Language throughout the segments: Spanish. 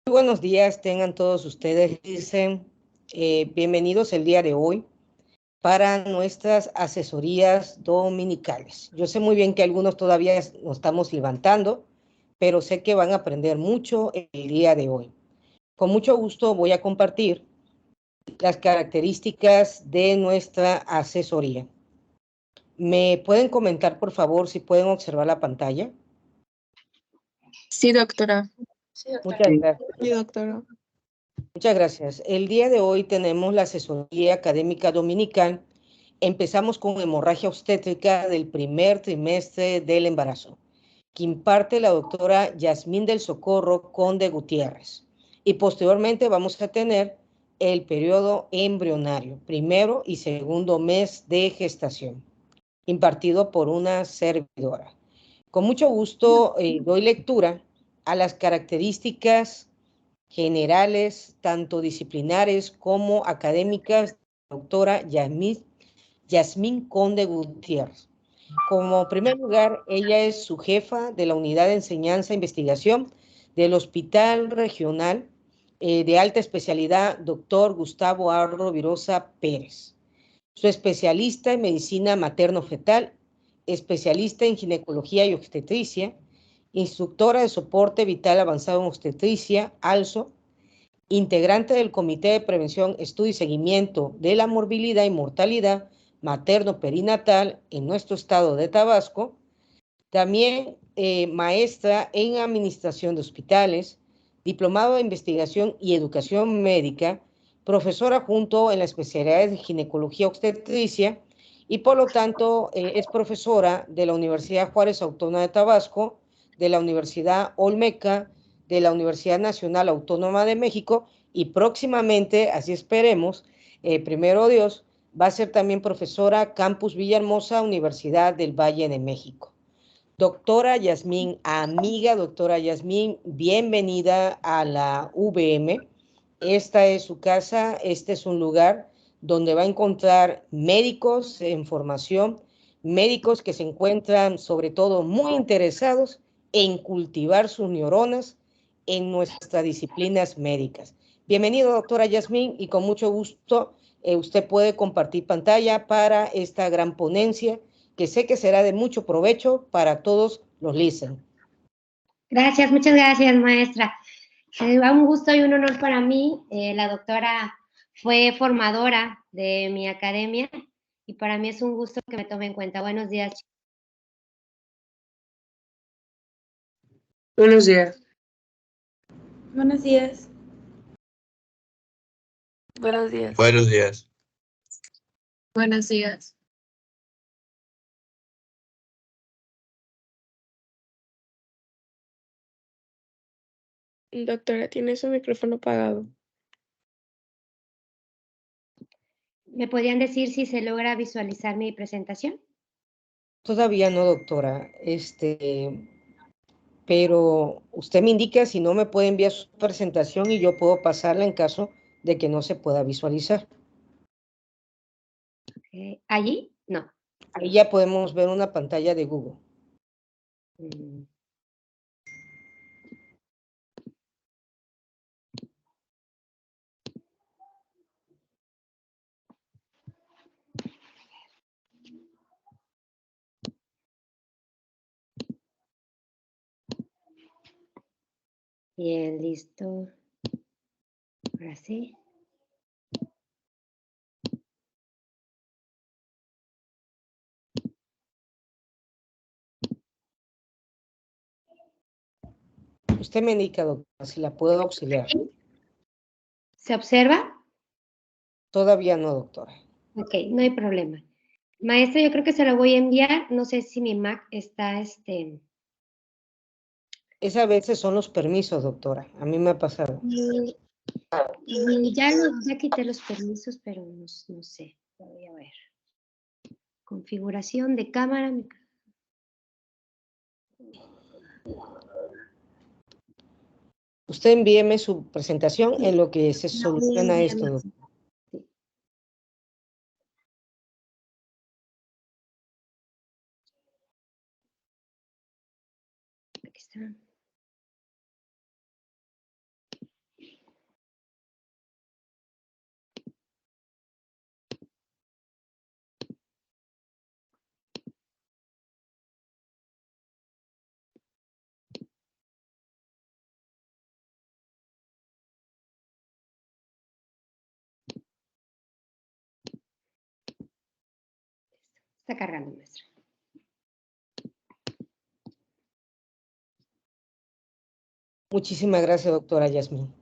Buenos días, tengan todos ustedes. Bienvenidos el día de hoy para nuestras asesorías dominicales. Yo sé muy bien que algunos todavía nos estamos levantando, pero sé que van a aprender mucho el día de hoy. Con mucho gusto voy a compartir las características de nuestra asesoría. ¿Me pueden comentar, por favor, si pueden observar la pantalla? Sí, doctora. Muchas gracias. Sí, doctora. Muchas gracias. El día de hoy tenemos la asesoría académica dominical. Empezamos con hemorragia obstétrica del primer trimestre del embarazo, que imparte la doctora Yasmín del Socorro Conde Gutiérrez. Y posteriormente vamos a tener el periodo embrionario, primero y segundo mes de gestación, impartido por una servidora. Con mucho gusto doy lectura a las características generales, tanto disciplinares como académicas, doctora Yasmín Conde Gutiérrez. Como primer lugar, ella es su jefa de la Unidad de Enseñanza e Investigación del Hospital Regional de Alta Especialidad, doctor Gustavo Arro Virosa Pérez. Su especialista en medicina materno-fetal, especialista en ginecología y obstetricia, instructora de soporte vital avanzado en obstetricia, ALSO, integrante del Comité de Prevención, Estudio y Seguimiento de la Morbilidad y Mortalidad Materno-Perinatal en nuestro estado de Tabasco, también maestra en Administración de Hospitales, diplomado de Investigación y Educación Médica, profesora junto en la especialidad de Ginecología Obstetricia y por lo tanto es profesora de la Universidad Juárez Autónoma de Tabasco, de la Universidad Olmeca, de la Universidad Nacional Autónoma de México y próximamente, así esperemos, primero Dios, va a ser también profesora Campus Villahermosa, Universidad del Valle de México. Doctora Yasmín, amiga doctora Yasmín, bienvenida a la VM. Esta es su casa, este es un lugar donde va a encontrar médicos en formación, médicos que se encuentran sobre todo muy interesados en cultivar sus neuronas en nuestras disciplinas médicas. Bienvenido, doctora Yasmín, y con mucho gusto usted puede compartir pantalla para esta gran ponencia que sé que será de mucho provecho para todos los listen. Gracias, muchas gracias, maestra. Un gusto y un honor para mí. La doctora fue formadora de mi academia y para mí es un gusto que me tome en cuenta. Buenos días. Buenos días. Buenos días. Buenos días. Buenos días. Buenos días. Doctora, tiene su micrófono apagado. ¿Me podrían decir si se logra visualizar mi presentación? Todavía no, doctora. Pero usted me indica si no me puede enviar su presentación y yo puedo pasarla en caso de que no se pueda visualizar. ¿Allí? No. Ahí ya podemos ver una pantalla de Google. Bien, listo. Ahora sí. Usted me indica, doctora, si la puedo auxiliar. ¿Se observa? Todavía no, doctora. Ok, no hay problema. Maestra, yo creo que se lo voy a enviar. No sé si mi Mac está, Esa a veces son los permisos, doctora. A mí me ha pasado. Y ya quité los permisos, pero no sé. Voy a ver. Configuración de cámara. Usted envíeme su presentación en lo que se soluciona esto, doctora. Aquí está. Está cargando, maestra. Muchísimas gracias, doctora Yasmín.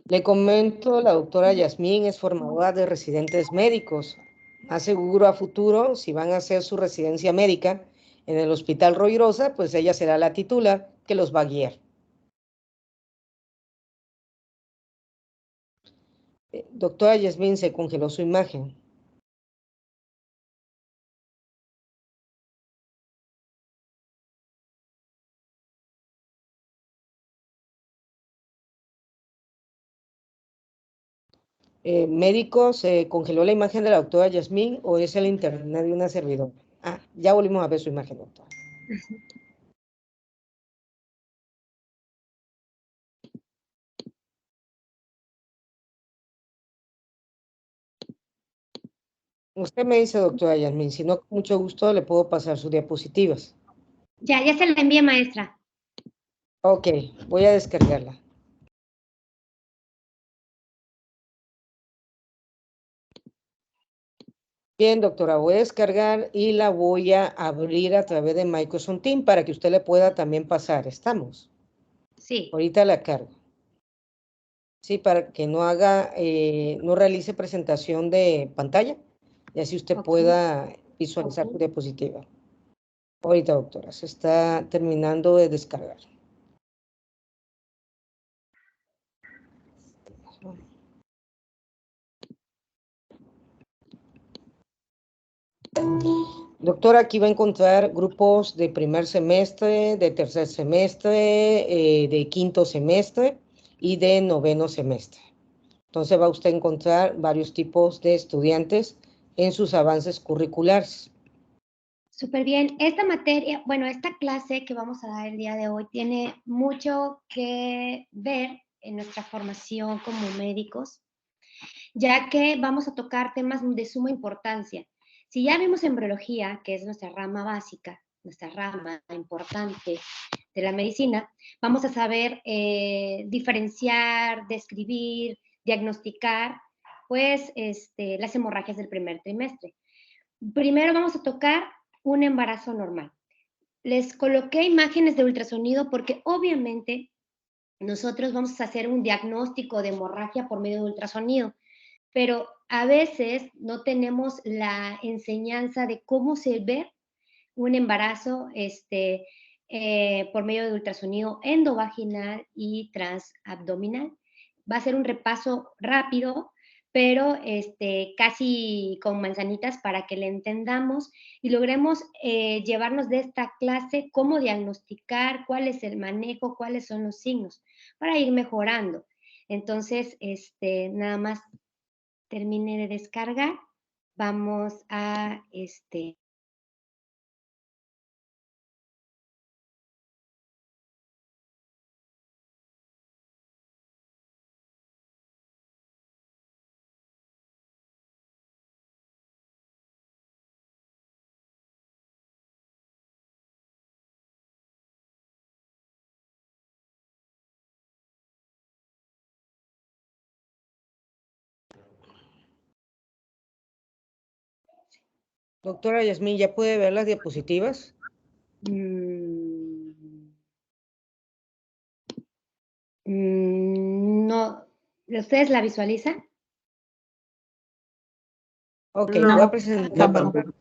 Le comento, la doctora Yasmín es formadora de residentes médicos. Más seguro a futuro, si van a hacer su residencia médica en el Hospital Roy Rosa, pues ella será la titular que los va a guiar. Doctora Yasmín, se congeló su imagen. Médico, ¿se congeló la imagen de la doctora Yasmín o es el internet de una servidora? Ah, ya volvimos a ver su imagen, doctora. Usted me dice, doctora Yasmín, si no, con mucho gusto le puedo pasar sus diapositivas. Ya se la envié, maestra. Ok, voy a descargarla. Bien, doctora, voy a descargar y la voy a abrir a través de Microsoft Teams para que usted le pueda también pasar. ¿Estamos? Sí. Ahorita la cargo. Sí, para que no haga, no realice presentación de pantalla y así usted pueda visualizar su diapositiva. Ahorita, doctora, se está terminando de descargar. Doctora, aquí va a encontrar grupos de primer semestre, de tercer semestre, de quinto semestre y de noveno semestre. Entonces va usted a encontrar varios tipos de estudiantes en sus avances curriculares. Súper bien. Esta materia, bueno, esta clase que vamos a dar el día de hoy tiene mucho que ver en nuestra formación como médicos, ya que vamos a tocar temas de suma importancia. Si ya vimos embriología, que es nuestra rama básica, nuestra rama importante de la medicina, vamos a saber diferenciar, describir, diagnosticar, pues, las hemorragias del primer trimestre. Primero vamos a tocar un embarazo normal. Les coloqué imágenes de ultrasonido porque obviamente nosotros vamos a hacer un diagnóstico de hemorragia por medio de ultrasonido, pero a veces no tenemos la enseñanza de cómo se ve un embarazo por medio de ultrasonido endovaginal y transabdominal. Va a ser un repaso rápido, pero casi con manzanitas para que le entendamos y logremos llevarnos de esta clase cómo diagnosticar, cuál es el manejo, cuáles son los signos, para ir mejorando. Entonces, nada más termine de descargar. Vamos a Doctora Yasmín, ¿ya puede ver las diapositivas? No. ¿Ustedes la visualizan? Ok, No, voy a presentar tampoco. pantalla.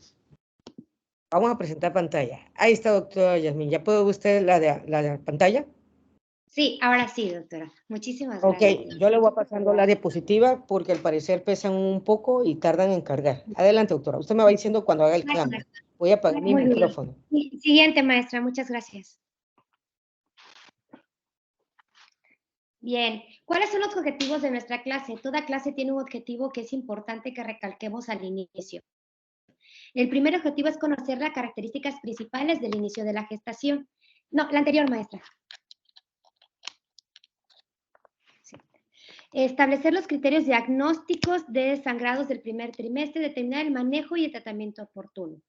Vamos a presentar pantalla. Ahí está, doctora Yasmín. ¿Ya puede ver usted la pantalla? Sí, ahora sí, doctora. Muchísimas Ok, gracias. yo le voy pasando la diapositiva porque al parecer pesan un poco y tardan en cargar. Adelante, doctora. Usted me va diciendo cuando haga el cambio. Voy a apagar mi Muy bien. micrófono. Siguiente, maestra. Muchas gracias. Bien. ¿Cuáles son los objetivos de nuestra clase? Toda clase tiene un objetivo que es importante que recalquemos al inicio. El primer objetivo es conocer las características principales del inicio de la gestación. No, la anterior, maestra. Sí. Establecer los criterios diagnósticos de sangrados del primer trimestre, determinar el manejo y el tratamiento oportuno.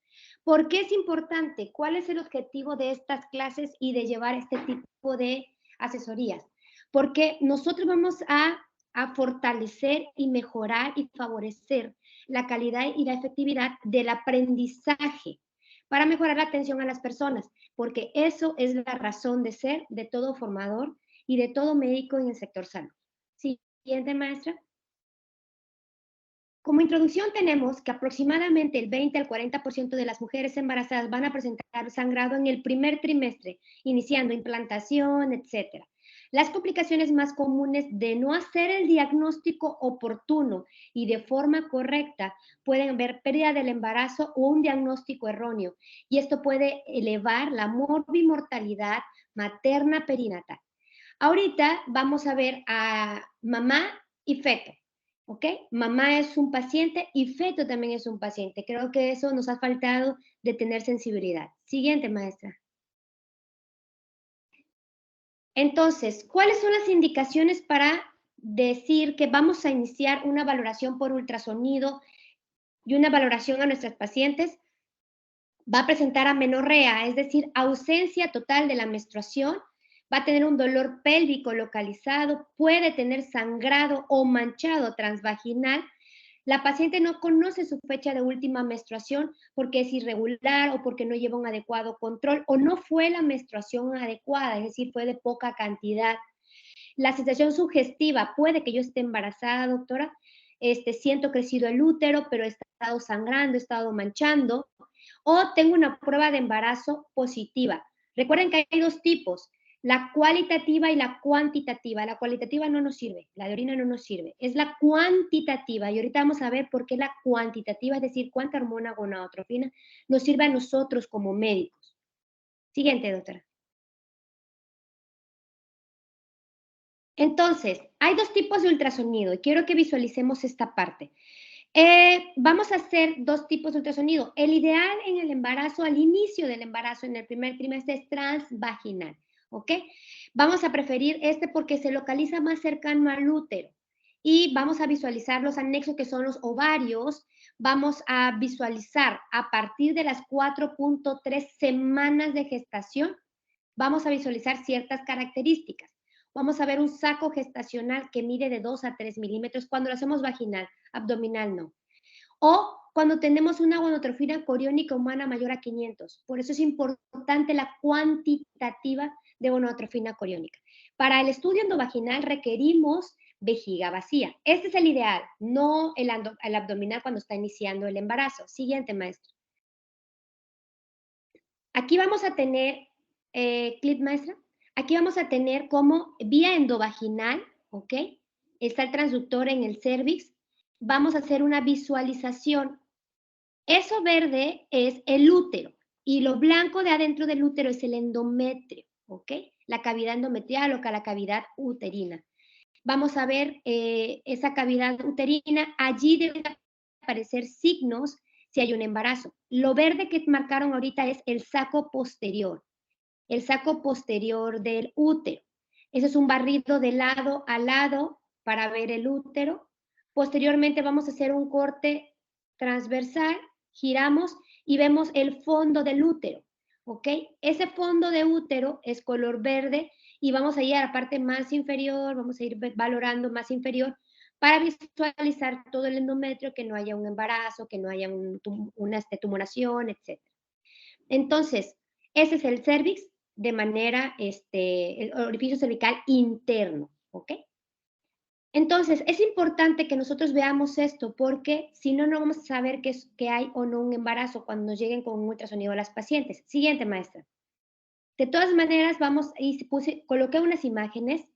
¿Por qué es importante? ¿Cuál es el objetivo de estas clases y de llevar este tipo de asesorías? Porque nosotros vamos a a fortalecer y mejorar y favorecer la calidad y la efectividad del aprendizaje para mejorar la atención a las personas, porque eso es la razón de ser de todo formador y de todo médico en el sector salud. Siguiente, maestra. Como introducción tenemos que aproximadamente el 20 al 40% de las mujeres embarazadas van a presentar sangrado en el primer trimestre, iniciando implantación, etc. Las complicaciones más comunes de no hacer el diagnóstico oportuno y de forma correcta pueden ver pérdida del embarazo o un diagnóstico erróneo, y esto puede elevar la morbimortalidad materna perinatal. Ahorita vamos a ver a mamá y feto. ¿Ok? Mamá es un paciente y feto también es un paciente. Creo que eso nos ha faltado de tener sensibilidad. Siguiente, maestra. Entonces, ¿cuáles son las indicaciones para decir que vamos a iniciar una valoración por ultrasonido y una valoración a nuestras pacientes? Va a presentar amenorrea, es decir, ausencia total de la menstruación, va a tener un dolor pélvico localizado, puede tener sangrado o manchado transvaginal. La paciente no conoce su fecha de última menstruación porque es irregular o porque no lleva un adecuado control o no fue la menstruación adecuada, es decir, fue de poca cantidad. La sensación sugestiva, puede que yo esté embarazada, doctora, siento crecido el útero, pero he estado sangrando, he estado manchando, o tengo una prueba de embarazo positiva. Recuerden que hay dos tipos, la cualitativa y la cuantitativa. La cualitativa no nos sirve, la de orina no nos sirve, es la cuantitativa, y ahorita vamos a ver por qué la cuantitativa, es decir, cuánta hormona gonadotropina nos sirve a nosotros como médicos. Siguiente, doctora. Entonces, hay dos tipos de ultrasonido y quiero que visualicemos esta parte. Vamos a hacer dos tipos de ultrasonido. El ideal en el embarazo, al inicio del embarazo, en el primer trimestre, es transvaginal, ¿ok? Vamos a preferir porque se localiza más cercano al útero y vamos a visualizar los anexos que son los ovarios. Vamos a visualizar a partir de las 4.3 semanas de gestación, vamos a visualizar ciertas características. Vamos a ver un saco gestacional que mide de 2 a 3 milímetros cuando lo hacemos vaginal, abdominal no. O cuando tenemos una gonotrofina coriónica humana mayor a 500. Por eso es importante la cuantitativa de gonotrofina coriónica. Para el estudio endovaginal requerimos vejiga vacía. Este es el ideal, no el abdominal cuando está iniciando el embarazo. Siguiente, maestro. Aquí vamos a tener, clip, maestra. Aquí vamos a tener como vía endovaginal, ¿ok? Está el transductor en el cervix. Vamos a hacer una visualización. Eso verde es el útero y lo blanco de adentro del útero es el endometrio, ¿ok? La cavidad endometrial o la cavidad uterina. Vamos a ver esa cavidad uterina. Allí deben aparecer signos si hay un embarazo. Lo verde que marcaron ahorita es el saco posterior. El saco posterior del útero. Ese es un barrido de lado a lado para ver el útero. Posteriormente vamos a hacer un corte transversal, giramos y vemos el fondo del útero, ¿ok? Ese fondo de útero es color verde y vamos a ir a la parte más inferior, vamos a ir valorando más inferior para visualizar todo el endometrio, que no haya un embarazo, que no haya una tumoración, etc. Entonces, ese es el cervix de manera, el orificio cervical interno, ¿ok? Entonces, es importante que nosotros veamos esto porque si no, no vamos a saber que hay o no un embarazo cuando nos lleguen con un ultrasonido a las pacientes. Siguiente, maestra. De todas maneras, coloqué unas imágenes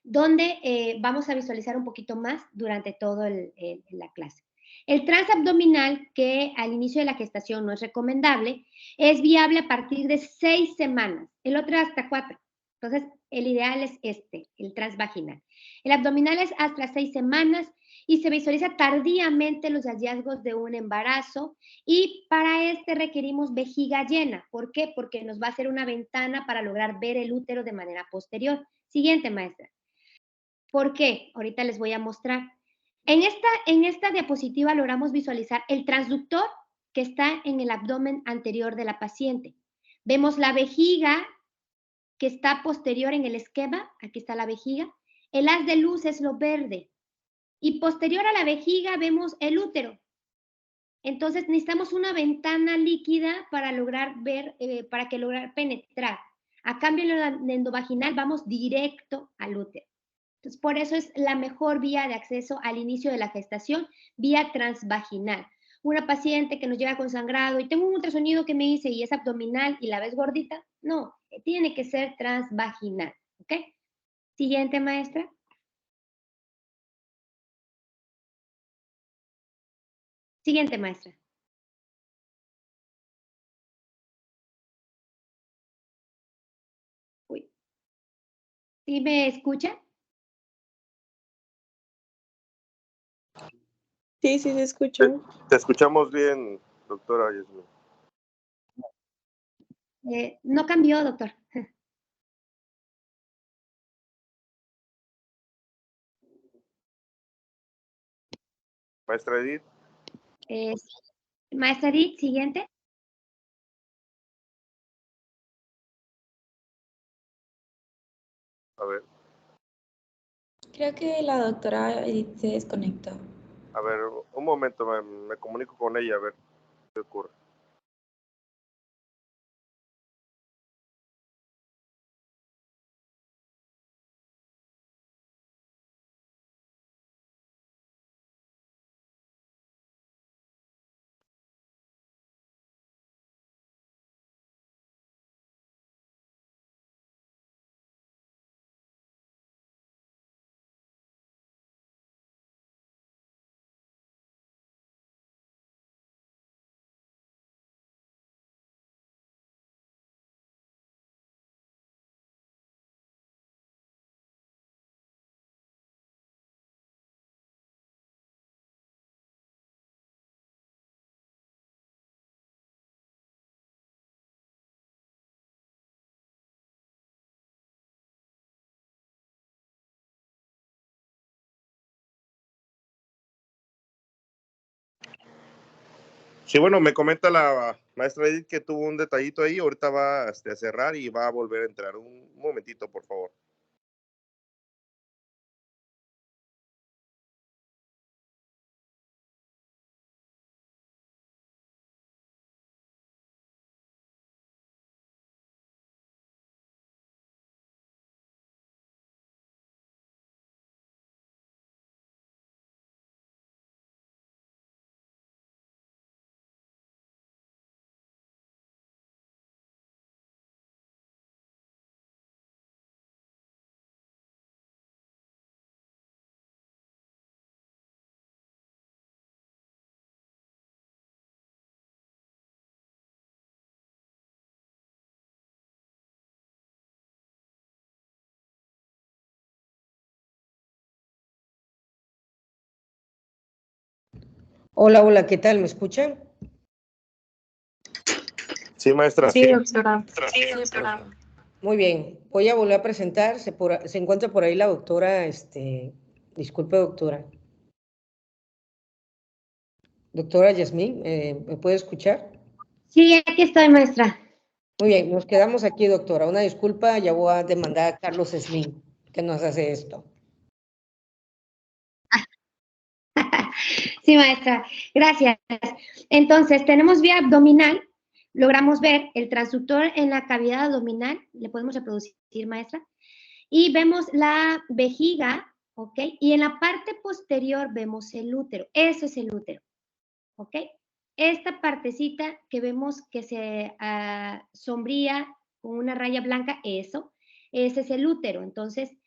donde vamos a visualizar un poquito más durante toda la clase. El transabdominal, que al inicio de la gestación no es recomendable, es viable a partir de 6 semanas. El otro hasta 4. Entonces, el ideal es el transvaginal. El abdominal es hasta 6 semanas y se visualiza tardíamente los hallazgos de un embarazo y para requerimos vejiga llena. ¿Por qué? Porque nos va a hacer una ventana para lograr ver el útero de manera posterior. Siguiente, maestra. ¿Por qué? Ahorita les voy a mostrar. En esta diapositiva logramos visualizar el transductor que está en el abdomen anterior de la paciente. Vemos la vejiga que está posterior en el esquema, aquí está la vejiga, El haz de luz es lo verde. Y posterior a la vejiga vemos el útero. Entonces necesitamos una ventana líquida para lograr ver, para que lograr penetrar. A cambio en la endovaginal vamos directo al útero. Entonces por eso es la mejor vía de acceso al inicio de la gestación, vía transvaginal. Una paciente que nos llega con sangrado y tengo un ultrasonido que me dice y es abdominal y la ves gordita, no, tiene que ser transvaginal, ¿ok? Siguiente, maestra. Siguiente, maestra. Uy. ¿Sí me escucha? Sí, sí, se escucha. Te escuchamos bien, doctora Yasmin. No cambió, doctor. Maestra Edith. Maestra Edith, siguiente. A ver, Creo que la doctora Edith se desconectó. a ver, un momento, me comunico con ella, a ver qué ocurre. Sí, bueno, me comenta la maestra Edith que tuvo un detallito ahí, ahorita va a cerrar y va a volver a entrar. Un momentito, por favor. Hola, hola, ¿qué tal? ¿Me escuchan? Sí, maestra. Sí, doctora. Sí, doctora. Muy bien, voy a volver a presentar. Se encuentra por ahí la doctora, disculpe, doctora. Doctora Yasmin, ¿me puede escuchar? Sí, aquí estoy, maestra. Muy bien, nos quedamos aquí, doctora. Una disculpa, ya voy a demandar a Carlos Slim, que nos hace esto. Sí, maestra, gracias. Entonces, tenemos vía abdominal, logramos ver el transductor en la cavidad abdominal, le podemos reproducir, maestra, y vemos la vejiga, ¿ok? Y en la parte posterior vemos el útero, eso es el útero, ¿ok? Esta partecita que vemos que se sombría con una raya blanca, ese es el útero. Entonces,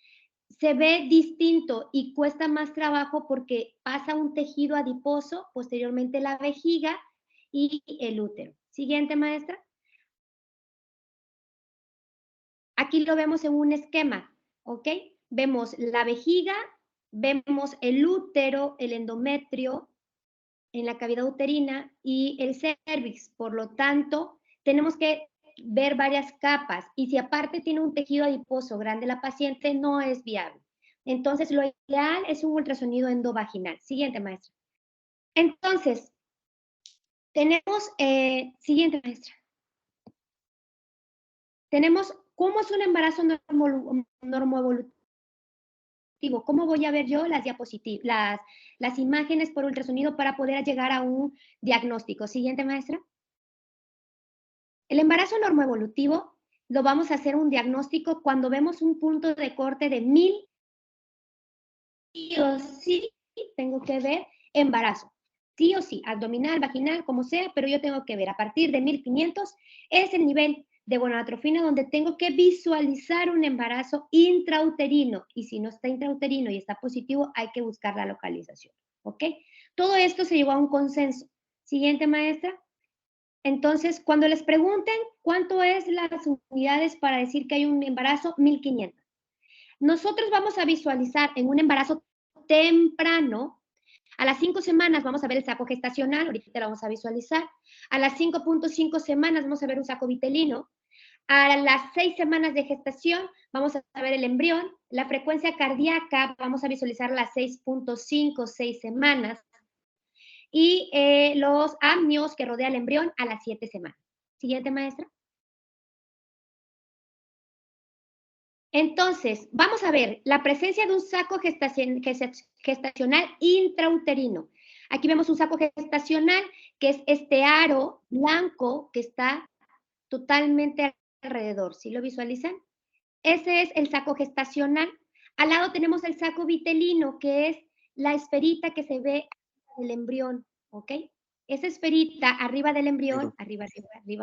se ve distinto y cuesta más trabajo porque pasa un tejido adiposo, posteriormente la vejiga y el útero. Siguiente, maestra. Aquí lo vemos en un esquema, ¿ok? Vemos la vejiga, vemos el útero, el endometrio en la cavidad uterina y el cervix. Por lo tanto, tenemos que ver varias capas y si aparte tiene un tejido adiposo grande la paciente, no es viable. Entonces, lo ideal es un ultrasonido endovaginal. Siguiente, maestra. Entonces, tenemos, siguiente, maestra. Tenemos cómo es un embarazo normoevolutivo. positivo. ¿Cómo voy a ver yo las diapositivas, las imágenes por ultrasonido para poder llegar a un diagnóstico? Siguiente, maestra. El embarazo normoevolutivo lo vamos a hacer un diagnóstico cuando vemos un punto de corte de 1000. Sí o sí tengo que ver embarazo. Sí o sí, abdominal, vaginal, como sea, pero yo tengo que ver a partir de 1500 es el nivel de gonadotrofina donde tengo que visualizar un embarazo intrauterino. Y si no está intrauterino y está positivo, hay que buscar la localización. ¿Ok? Todo esto se llegó a un consenso. Siguiente, maestra. Entonces, cuando les pregunten cuánto es las unidades para decir que hay un embarazo, 1500. Nosotros vamos a visualizar en un embarazo temprano, a las 5 semanas vamos a ver el saco gestacional, ahorita lo vamos a visualizar. A las 5.5 semanas vamos a ver un saco vitelino. A las 6 semanas de gestación vamos a ver el embrión. La frecuencia cardíaca vamos a visualizar las 6.5, 6 semanas. Y los amnios que rodea el embrión a las 7 semanas. Siguiente, maestra. Entonces, vamos a ver la presencia de un saco gestacional intrauterino. Aquí vemos un saco gestacional que es este aro blanco que está totalmente alrededor. ¿Sí lo visualizan? Ese es el saco gestacional. Al lado tenemos el saco vitelino, que es la esferita que se ve del embrión, ¿ok? Esa esferita arriba del embrión, arriba,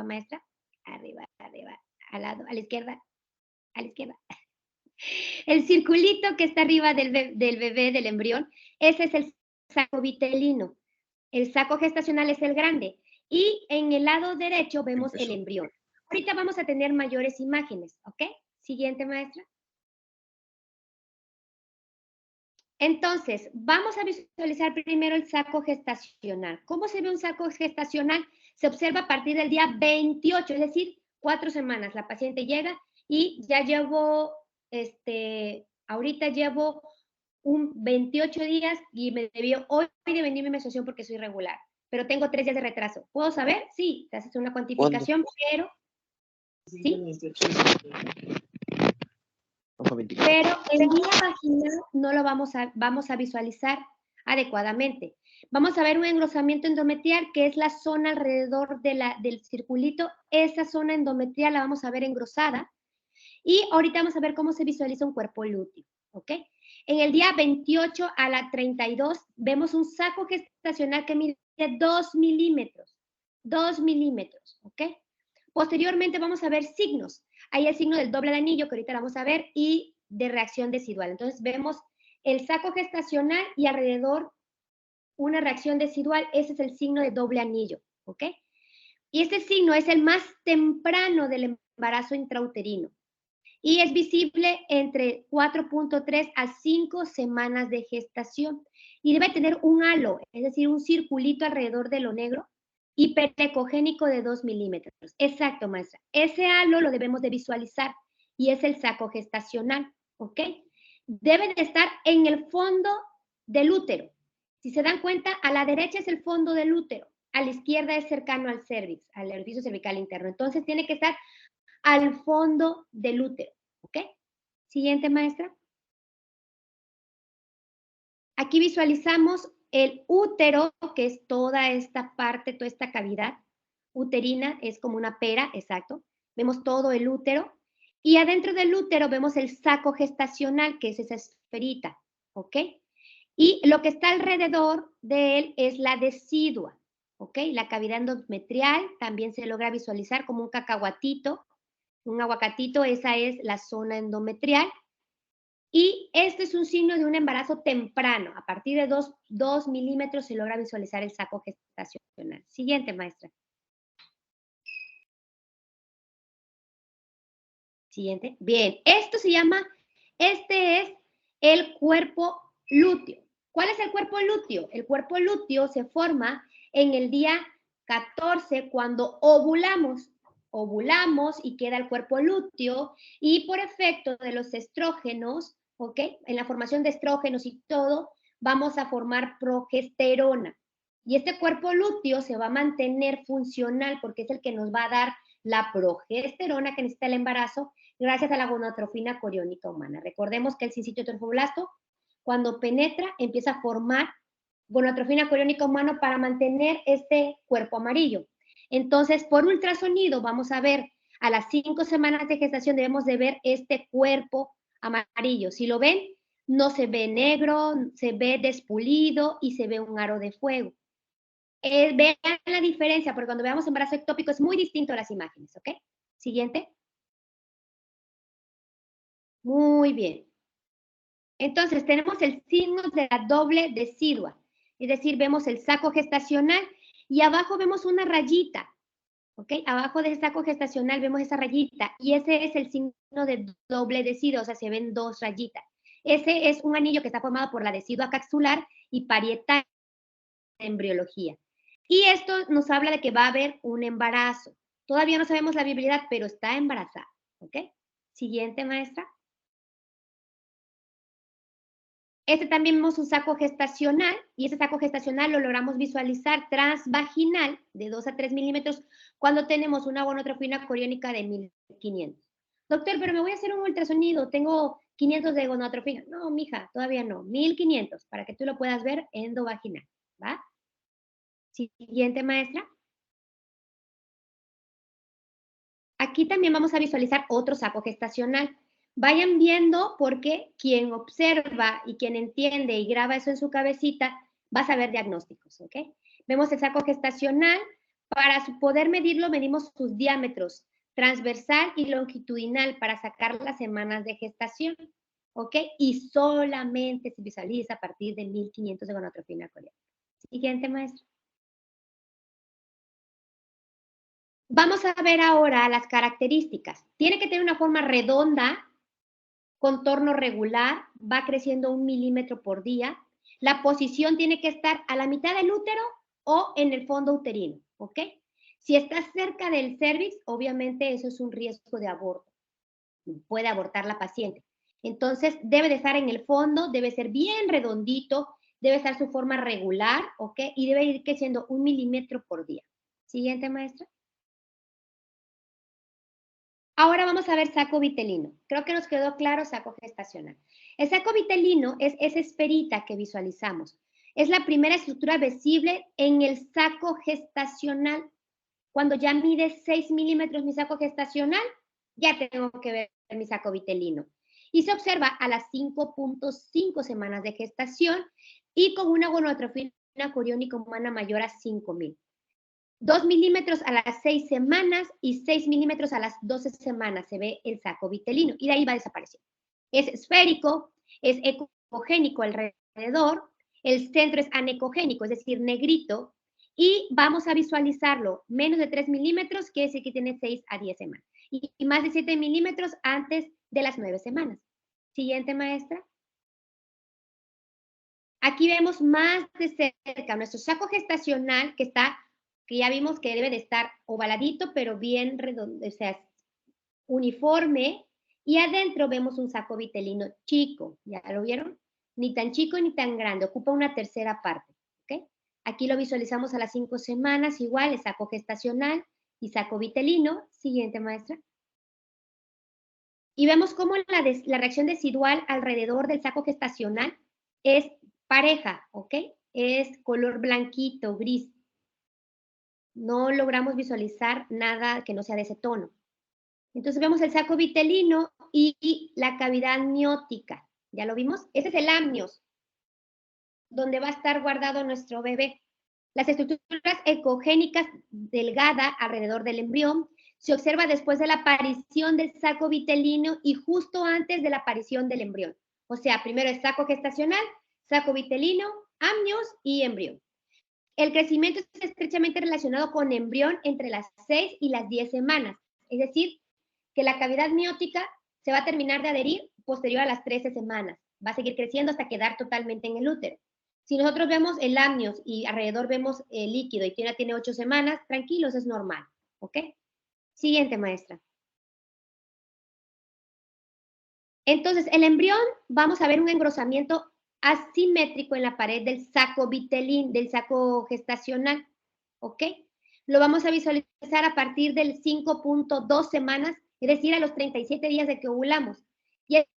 maestra, arriba, al lado, a la izquierda. El circulito que está arriba del bebé, del embrión, ese es el saco vitelino. El saco gestacional es el grande. Y en el lado derecho vemos el embrión. Ahorita vamos a tener mayores imágenes, ¿ok? Siguiente, maestra. Entonces, vamos a visualizar primero el saco gestacional. ¿Cómo se ve un saco gestacional? Se observa a partir del día 28, es decir, 4 semanas. La paciente llega y ya llevo, ahorita llevo 28 días y me debió hoy de venir mi menstruación porque soy irregular, pero tengo 3 días de retraso. ¿Puedo saber? Sí, te haces una cuantificación, pero... ¿sí? Pero el día vaginal no lo vamos a visualizar adecuadamente. Vamos a ver un engrosamiento endometrial, que es la zona alrededor del circulito. Esa zona endometrial la vamos a ver engrosada. Y ahorita vamos a ver cómo se visualiza un cuerpo lúteo, ¿ok? En el día 28 a la 32 vemos un saco gestacional que mide 2 milímetros. 2 milímetros, ¿ok? Posteriormente vamos a ver signos. Hay el signo del doble de anillo, que ahorita vamos a ver, y de reacción decidual. Entonces vemos el saco gestacional y alrededor una reacción decidual. Ese es el signo de doble anillo, ¿ok? Y este signo es el más temprano del embarazo intrauterino. Y es visible entre 4.3 a 5 semanas de gestación. Y debe tener un halo, es decir, un circulito alrededor de lo negro, hiperecogénico de 2 milímetros. Exacto, maestra. Ese halo lo debemos de visualizar y es el saco gestacional, ¿ok? Debe de estar en el fondo del útero. Si se dan cuenta, a la derecha es el fondo del útero, a la izquierda es cercano al cervix, al orificio cervical interno. Entonces tiene que estar al fondo del útero, ¿ok? Siguiente, maestra. Aquí visualizamos el útero, que es toda esta parte, toda esta cavidad uterina, es como una pera, exacto. Vemos todo el útero. Y adentro del útero vemos el saco gestacional, que es esa esferita, ¿ok? Y lo que está alrededor de él es la decidua, ¿ok? La cavidad endometrial también se logra visualizar como un cacahuatito, un aguacatito, esa es la zona endometrial. Y este es un signo de un embarazo temprano. A partir de 2 milímetros se logra visualizar el saco gestacional. Siguiente, maestra. Siguiente. Bien, este es el cuerpo lúteo. ¿Cuál es el cuerpo lúteo? El cuerpo lúteo se forma en el día 14 cuando ovulamos. Ovulamos y queda el cuerpo lúteo y por efecto de los estrógenos, ¿ok? En la formación de estrógenos y todo, vamos a formar progesterona. Y este cuerpo lúteo se va a mantener funcional porque es el que nos va a dar la progesterona que necesita el embarazo gracias a la gonadotrofina coriónica humana. Recordemos que el sincitio tromboblasto Cuando penetra, empieza a formar gonatrofina coriónica humana para mantener este cuerpo amarillo. Entonces, por ultrasonido, vamos a ver, a las 5 semanas de gestación debemos de ver este cuerpo amarillo. Si lo ven, no se ve negro, se ve despulido y se ve un aro de fuego. Vean la diferencia, porque cuando veamos embarazo ectópico es muy distinto a las imágenes, ¿ok? Siguiente. Muy bien. Entonces, tenemos el signo de la doble decidua. Es decir, vemos el saco gestacional y abajo vemos una rayita. ¿Ok? Abajo del saco gestacional vemos esa rayita y ese es el signo de doble decidua, o sea, se ven dos rayitas. Ese es un anillo que está formado por la decidua capsular y parietal en embriología. Y esto nos habla de que va a haber un embarazo. Todavía no sabemos la viabilidad, pero está embarazada. ¿Ok? Siguiente, maestra. Este también vemos un saco gestacional y ese saco gestacional lo logramos visualizar transvaginal de 2 a 3 milímetros cuando tenemos una gonatrofina coriónica de 1500. Doctor, pero me voy a hacer un ultrasonido, tengo 500 de gonatrofina. No, mija, todavía no, 1500 para que tú lo puedas ver endovaginal, ¿va? Siguiente, maestra. Aquí también vamos a visualizar otro saco gestacional. Vayan viendo porque quien observa y quien entiende y graba eso en su cabecita va a saber diagnósticos, ¿ok? Vemos el saco gestacional. Para poder medirlo, medimos sus diámetros transversal y longitudinal para sacar las semanas de gestación, ¿ok? Y solamente se visualiza a partir de 1500 de gonatrofina coriónica. Siguiente, maestro. Vamos a ver ahora las características. Tiene que tener una forma redonda, contorno regular, va creciendo 1 milímetro por día. La posición tiene que estar a la mitad del útero o en el fondo uterino, ¿ok? Si está cerca del cervix, obviamente eso es un riesgo de aborto. Puede abortar la paciente. Entonces, debe de estar en el fondo, debe ser bien redondito, debe estar su forma regular, ¿ok? Y debe ir creciendo 1 milímetro por día. Siguiente, maestra. Ahora vamos a ver saco vitelino. Creo que nos quedó claro saco gestacional. El saco vitelino es esa esferita que visualizamos. Es la primera estructura visible en el saco gestacional. Cuando ya mide 6 milímetros mi saco gestacional, ya tengo que ver mi saco vitelino. Y se observa a las 5.5 semanas de gestación y con una gonatrofina coriónica humana mayor a 5000. 2 milímetros a las 6 semanas y 6 milímetros a las 12 semanas se ve el saco vitelino y de ahí va desapareciendo. Es esférico, es ecogénico alrededor, el centro es anecogénico, es decir, negrito, y vamos a visualizarlo menos de 3 milímetros, que es el que tiene 6 a 10 semanas, y más de 7 milímetros antes de las 9 semanas. Siguiente, maestra. Aquí vemos más de cerca nuestro saco gestacional que ya vimos que debe de estar ovaladito, pero bien redondo, o sea, uniforme, y adentro vemos un saco vitelino chico, ¿ya lo vieron? Ni tan chico ni tan grande, ocupa una tercera parte, ¿ok? Aquí lo visualizamos a las 5 semanas, igual, el saco gestacional y saco vitelino. Siguiente, maestra. Y vemos cómo la reacción decidual alrededor del saco gestacional es pareja, ¿ok? Es color blanquito, gris. No logramos visualizar nada que no sea de ese tono. Entonces vemos el saco vitelino y la cavidad amniótica. ¿Ya lo vimos? Ese es el amnios, donde va a estar guardado nuestro bebé. Las estructuras ecogénicas delgadas alrededor del embrión se observa después de la aparición del saco vitelino y justo antes de la aparición del embrión. O sea, primero es saco gestacional, saco vitelino, amnios y embrión. El crecimiento es estrechamente relacionado con embrión entre las 6 y las 10 semanas. Es decir, que la cavidad amniótica se va a terminar de adherir posterior a las 13 semanas. Va a seguir creciendo hasta quedar totalmente en el útero. Si nosotros vemos el amnios y alrededor vemos el líquido y tiene 8 semanas, tranquilos, es normal. ¿Ok? Siguiente, maestra. Entonces, el embrión, vamos a ver un engrosamiento asimétrico en la pared del saco vitelino, del saco gestacional. ¿Ok? Lo vamos a visualizar a partir del 5.2 semanas, es decir, a los 37 días de que ovulamos. Y es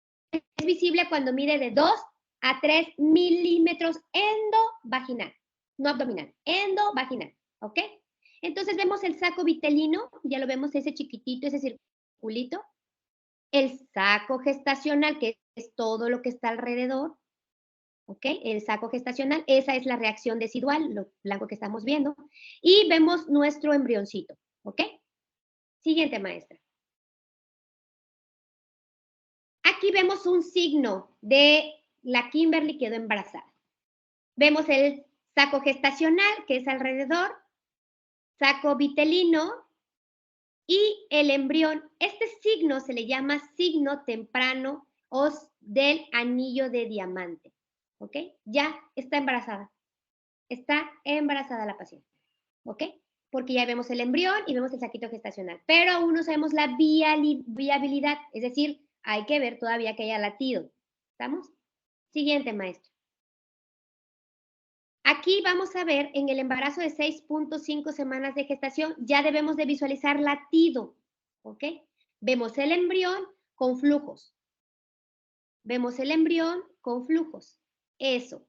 visible cuando mide de 2 a 3 milímetros endovaginal, no abdominal, endovaginal, ¿ok? Entonces vemos el saco vitelino, ya lo vemos ese chiquitito, ese circulito. El saco gestacional, que es todo lo que está alrededor, ¿ok? El saco gestacional, esa es la reacción decidual, lo blanco que estamos viendo. Y vemos nuestro embrioncito, ¿ok? Siguiente, maestra. Aquí vemos un signo de la Kimberly quedó embarazada. Vemos el saco gestacional, que es alrededor, saco vitelino y el embrión. Este signo se le llama signo temprano o del anillo de diamante, ¿ok? Ya está embarazada. Está embarazada la paciente, ¿ok? Porque ya vemos el embrión y vemos el saquito gestacional, pero aún no sabemos la viabilidad, es decir, hay que ver todavía que haya latido. ¿Estamos? Siguiente, maestro. Aquí vamos a ver en el embarazo de 6.5 semanas de gestación, ya debemos de visualizar latido, ¿ok? Vemos el embrión con flujos. Vemos el embrión con flujos. Eso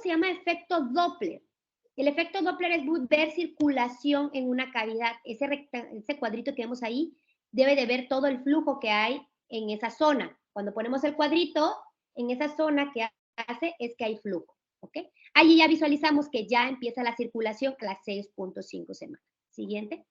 se llama efecto Doppler. El efecto Doppler es ver circulación en una cavidad. Ese cuadrito que vemos ahí debe de ver todo el flujo que hay en esa zona. Cuando ponemos el cuadrito, en esa zona que hace es que hay flujo, ¿ok? Allí ya visualizamos que ya empieza la circulación a las 6.5 semanas. Siguiente.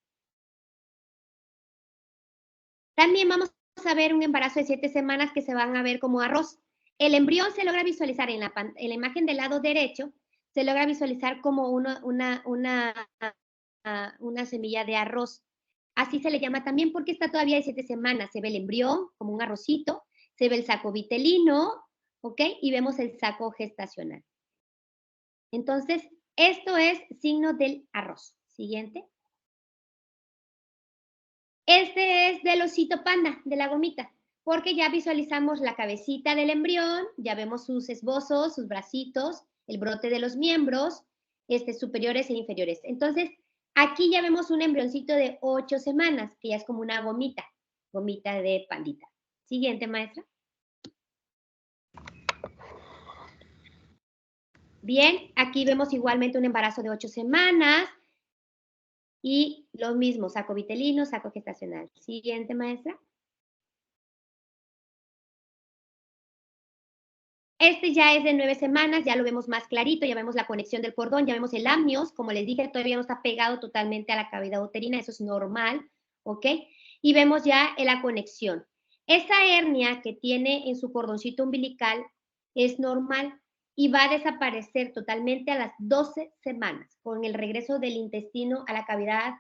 También vamos a ver un embarazo de 7 semanas que se van a ver como arroz. El embrión se logra visualizar en la imagen del lado derecho, se logra visualizar como una semilla de arroz. Así se le llama también porque está todavía de 7 semanas. Se ve el embrión como un arrocito, se ve el saco vitelino, ¿ok? Y vemos el saco gestacional. Entonces, esto es signo del arroz. Siguiente. Este es del osito panda, de la gomita, porque ya visualizamos la cabecita del embrión, ya vemos sus esbozos, sus bracitos, el brote de los miembros, superiores e inferiores. Entonces, aquí ya vemos un embrioncito de 8 semanas, que ya es como una gomita de pandita. Siguiente, maestra. Bien, aquí vemos igualmente un embarazo de 8 semanas y lo mismo, saco vitelino, saco gestacional. Siguiente, maestra. Este ya es de 9 semanas, ya lo vemos más clarito, ya vemos la conexión del cordón, ya vemos el amnios, como les dije, todavía no está pegado totalmente a la cavidad uterina, eso es normal, ¿ok? Y vemos ya la conexión. Esa hernia que tiene en su cordoncito umbilical es normal y va a desaparecer totalmente a las 12 semanas con el regreso del intestino a la cavidad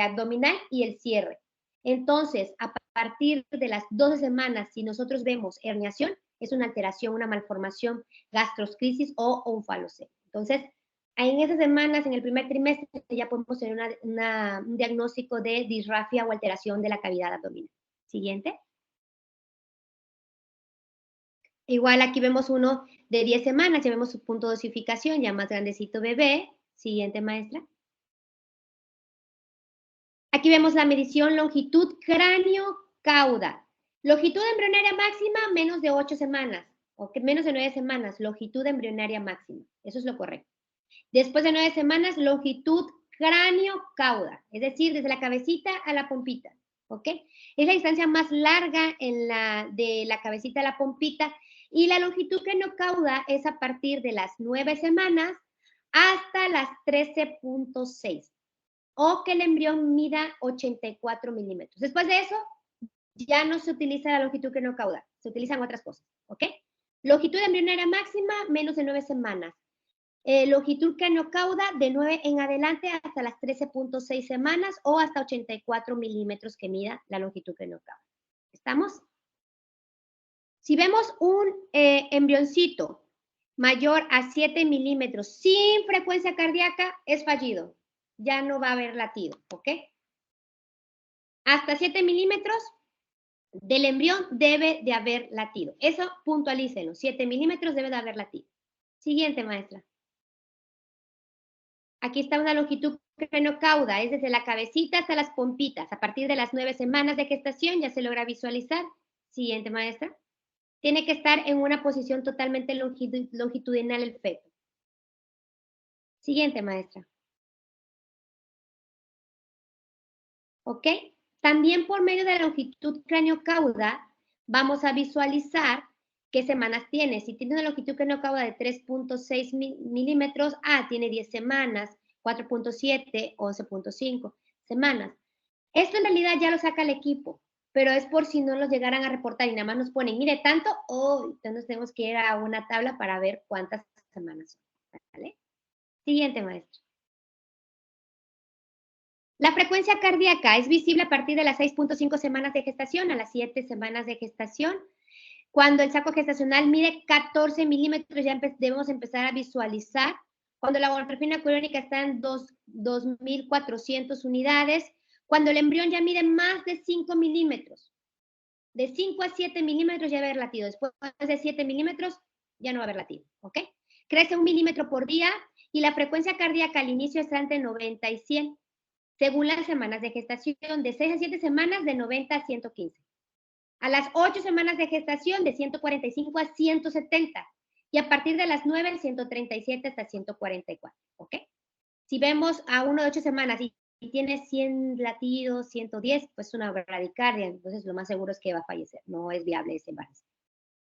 abdominal y el cierre. Entonces, a partir de las 12 semanas, si nosotros vemos herniación, es una alteración, una malformación, gastroscrisis o un falocele. Entonces, en esas semanas, en el primer trimestre, ya podemos tener un diagnóstico de disrafia o alteración de la cavidad abdominal. Siguiente. Igual aquí vemos uno de 10 semanas, ya vemos su punto de osificación, ya más grandecito bebé. Siguiente, maestra. Aquí vemos la medición longitud cráneo-cauda. Longitud embrionaria máxima, menos de 8 semanas, o menos de 9 semanas, longitud embrionaria máxima. Eso es lo correcto. Después de 9 semanas, longitud cráneo-cauda, es decir, desde la cabecita a la pompita, ¿ok? Es la distancia más larga de la cabecita a la pompita, y la longitud cráneo-cauda es a partir de las 9 semanas hasta las 13.6, o que el embrión mida 84 milímetros. Después de eso, ya no se utiliza la longitud cráneo-cauda, se utilizan otras cosas, ¿ok? Longitud embrionaria máxima, menos de 9 semanas. Longitud cráneo-cauda de 9 en adelante hasta las 13.6 semanas o hasta 84 milímetros que mida la longitud cráneo-cauda. ¿Estamos? Si vemos un embrioncito mayor a 7 milímetros sin frecuencia cardíaca, es fallido. Ya no va a haber latido, ¿ok? Hasta 7 milímetros del embrión debe de haber latido. Eso puntualícenlo. 7 milímetros debe de haber latido. Siguiente, maestra. Aquí está una longitud cráneo-cauda, es desde la cabecita hasta las pompitas. A partir de las 9 semanas de gestación ya se logra visualizar. Siguiente, maestra. Tiene que estar en una posición totalmente longitudinal el feto. Siguiente, maestra. ¿Ok? También por medio de la longitud cráneo-cauda vamos a visualizar qué semanas tiene. Si tiene una longitud cráneo-cauda de 3.6 milímetros, tiene 10 semanas, 4.7, 11.5 semanas. Esto en realidad ya lo saca el equipo, pero es por si no los llegaran a reportar y nada más nos ponen, mire, tanto, entonces tenemos que ir a una tabla para ver cuántas semanas son. ¿Vale? Siguiente, maestra. La frecuencia cardíaca es visible a partir de las 6.5 semanas de gestación a las 7 semanas de gestación. Cuando el saco gestacional mide 14 milímetros, ya debemos empezar a visualizar. Cuando la gonotrofina coriónica está en 2.400 unidades. Cuando el embrión ya mide más de 5 milímetros. De 5 a 7 milímetros ya va a haber latido. Después de 7 milímetros ya no va a haber latido. ¿Ok? Crece 1 milímetro por día y la frecuencia cardíaca al inicio está entre 90 y 100. Según las semanas de gestación, de 6 a 7 semanas, de 90 a 115. A las 8 semanas de gestación, de 145 a 170. Y a partir de las 9, 137 hasta 144. ¿Ok? Si vemos a uno de 8 semanas y tiene 100 latidos, 110, pues una bradicardia. Entonces, lo más seguro es que va a fallecer. No es viable ese embarazo.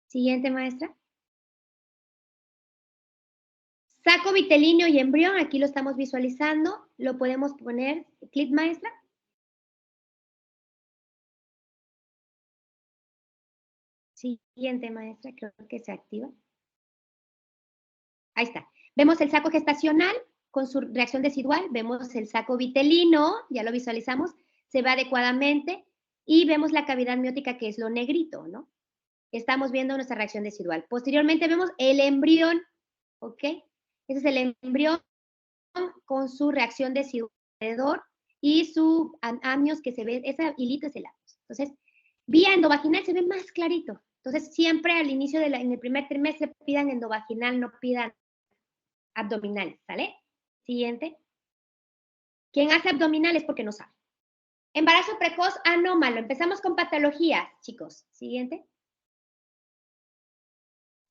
Siguiente, maestra. Saco vitelíneo y embrión, aquí lo estamos visualizando. Lo podemos poner, clic, maestra. Siguiente, maestra, creo que se activa. Ahí está. Vemos el saco gestacional con su reacción decidual. Vemos el saco vitelino, ya lo visualizamos, se ve adecuadamente. Y vemos la cavidad miótica, que es lo negrito, ¿no? Estamos viendo nuestra reacción decidual. Posteriormente vemos el embrión, ¿ok? Ese es el embrión con su reacción decidual alrededor y su amnios que se ve, ese hilito es el amnios. Entonces, vía endovaginal se ve más clarito. Entonces, siempre al inicio en el primer trimestre pidan endovaginal, no pidan abdominales, ¿sale? Siguiente. Quien hace abdominales porque no sabe. Embarazo precoz anómalo. Empezamos con patologías, chicos. Siguiente.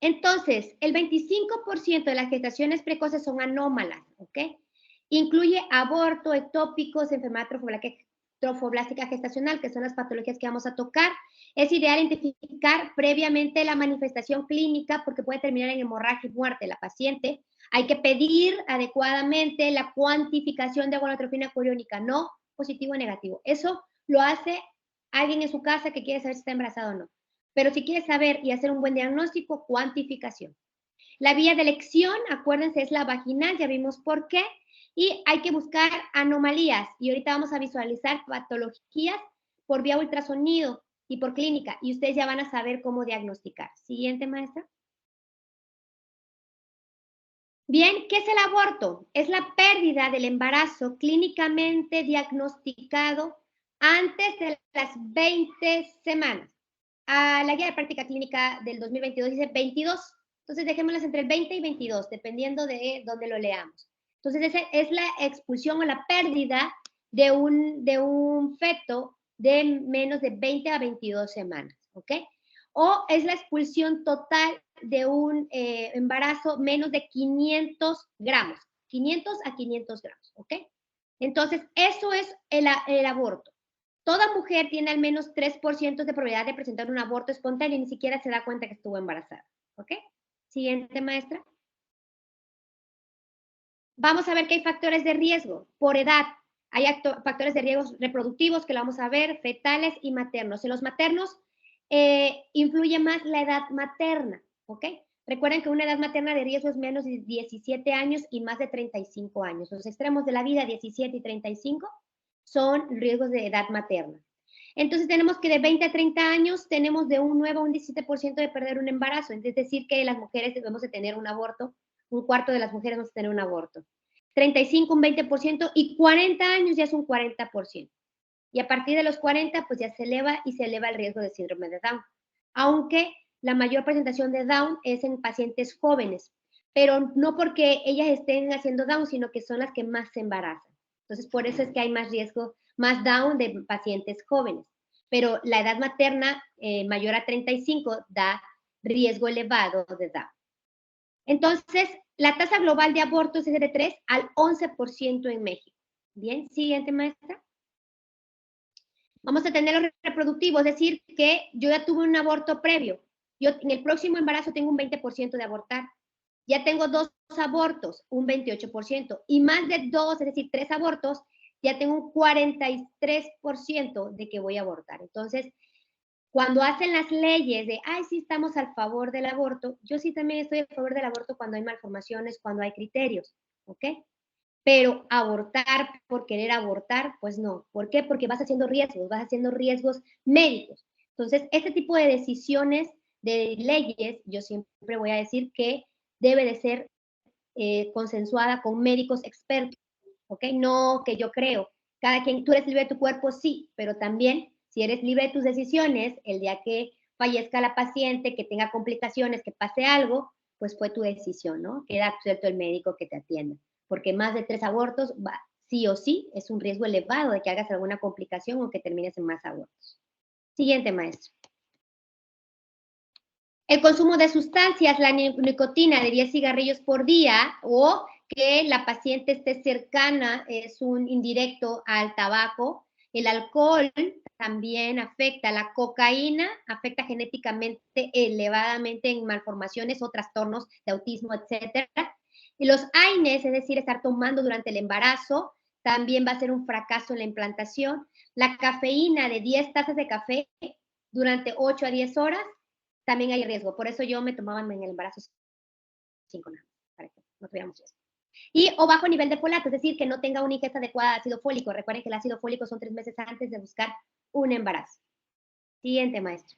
Entonces, el 25% de las gestaciones precoces son anómalas, ¿ok? Incluye aborto, ectópicos, enfermedad trofoblástica gestacional, que son las patologías que vamos a tocar. Es ideal identificar previamente la manifestación clínica porque puede terminar en hemorragia y muerte de la paciente. Hay que pedir adecuadamente la cuantificación de gonotrofina coriónica, no positivo o negativo. Eso lo hace alguien en su casa que quiere saber si está embarazada o no. Pero si quiere saber y hacer un buen diagnóstico, cuantificación. La vía de elección, acuérdense, es la vaginal, ya vimos por qué. Y hay que buscar anomalías. Y ahorita vamos a visualizar patologías por vía ultrasonido y por clínica. Y ustedes ya van a saber cómo diagnosticar. Siguiente, maestra. Bien, ¿qué es el aborto? Es la pérdida del embarazo clínicamente diagnosticado antes de las 20 semanas. La guía de práctica clínica del 2022 dice 22. Entonces, dejémoslas entre el 20 y 22, dependiendo de dónde lo leamos. Entonces, esa es la expulsión o la pérdida de un feto de menos de 20 a 22 semanas, ¿ok? O es la expulsión total de un embarazo menos de 500 gramos, 500 a 500 gramos, ¿ok? Entonces, eso es el aborto. Toda mujer tiene al menos 3% de probabilidad de presentar un aborto espontáneo y ni siquiera se da cuenta que estuvo embarazada, ¿ok? Siguiente, maestra. Vamos a ver que hay factores de riesgo por edad. Hay factores de riesgo reproductivos que lo vamos a ver, fetales y maternos. En los maternos influye más la edad materna, ¿ok? Recuerden que una edad materna de riesgo es menos de 17 años y más de 35 años. Los extremos de la vida, 17 y 35, son riesgos de edad materna. Entonces tenemos que de 20 a 30 años tenemos de un 9 a un 17% de perder un embarazo. Es decir, que las mujeres debemos de tener un aborto, un cuarto de las mujeres debemos tener un aborto. 35 un 20% y 40 años ya es un 40%. Y a partir de los 40 pues ya se eleva y se eleva el riesgo de síndrome de Down. Aunque la mayor presentación de Down es en pacientes jóvenes, pero no porque ellas estén haciendo Down, sino que son las que más se embarazan. Entonces, por eso es que hay más riesgo, más Down de pacientes jóvenes. Pero la edad materna mayor a 35 da riesgo elevado de Down. Entonces, la tasa global de abortos es de 3 al 11% en México. Bien, siguiente maestra. Vamos a tener los reproductivos, es decir, que yo ya tuve un aborto previo. Yo en el próximo embarazo tengo un 20% de abortar. Ya tengo 2 abortos, un 28%. Y más de 2, es decir, 3 abortos, ya tengo un 43% de que voy a abortar. Entonces, cuando hacen las leyes de, ay, sí estamos a favor del aborto, yo sí también estoy a favor del aborto cuando hay malformaciones, cuando hay criterios, ¿ok? Pero abortar por querer abortar, pues no. ¿Por qué? Porque vas haciendo riesgos médicos. Entonces, este tipo de decisiones de leyes, yo siempre voy a decir que debe de ser consensuada con médicos expertos, ¿ok? No que yo creo. Cada quien, tú eres libre de tu cuerpo, sí, pero también, si eres libre de tus decisiones, el día que fallezca la paciente, que tenga complicaciones, que pase algo, pues fue tu decisión, ¿no? Queda absuelto el médico que te atienda. Porque más de 3 abortos, sí o sí, es un riesgo elevado de que hagas alguna complicación o que termines en más abortos. Siguiente, maestro. El consumo de sustancias, la nicotina de 10 cigarrillos por día o que la paciente esté cercana, es un indirecto al tabaco. El alcohol también afecta, la cocaína afecta genéticamente elevadamente en malformaciones o trastornos de autismo, etcétera. Y los AINES, es decir, estar tomando durante el embarazo, también va a ser un fracaso en la implantación. La cafeína de 10 tazas de café durante 8 a 10 horas, también hay riesgo. Por eso yo me tomaba en el embarazo 5 nada, para que no tuviéramos riesgo. Y o bajo nivel de folato, es decir, que no tenga una ingesta adecuada de ácido fólico. Recuerden que el ácido fólico son 3 meses antes de buscar un embarazo. Siguiente, maestro.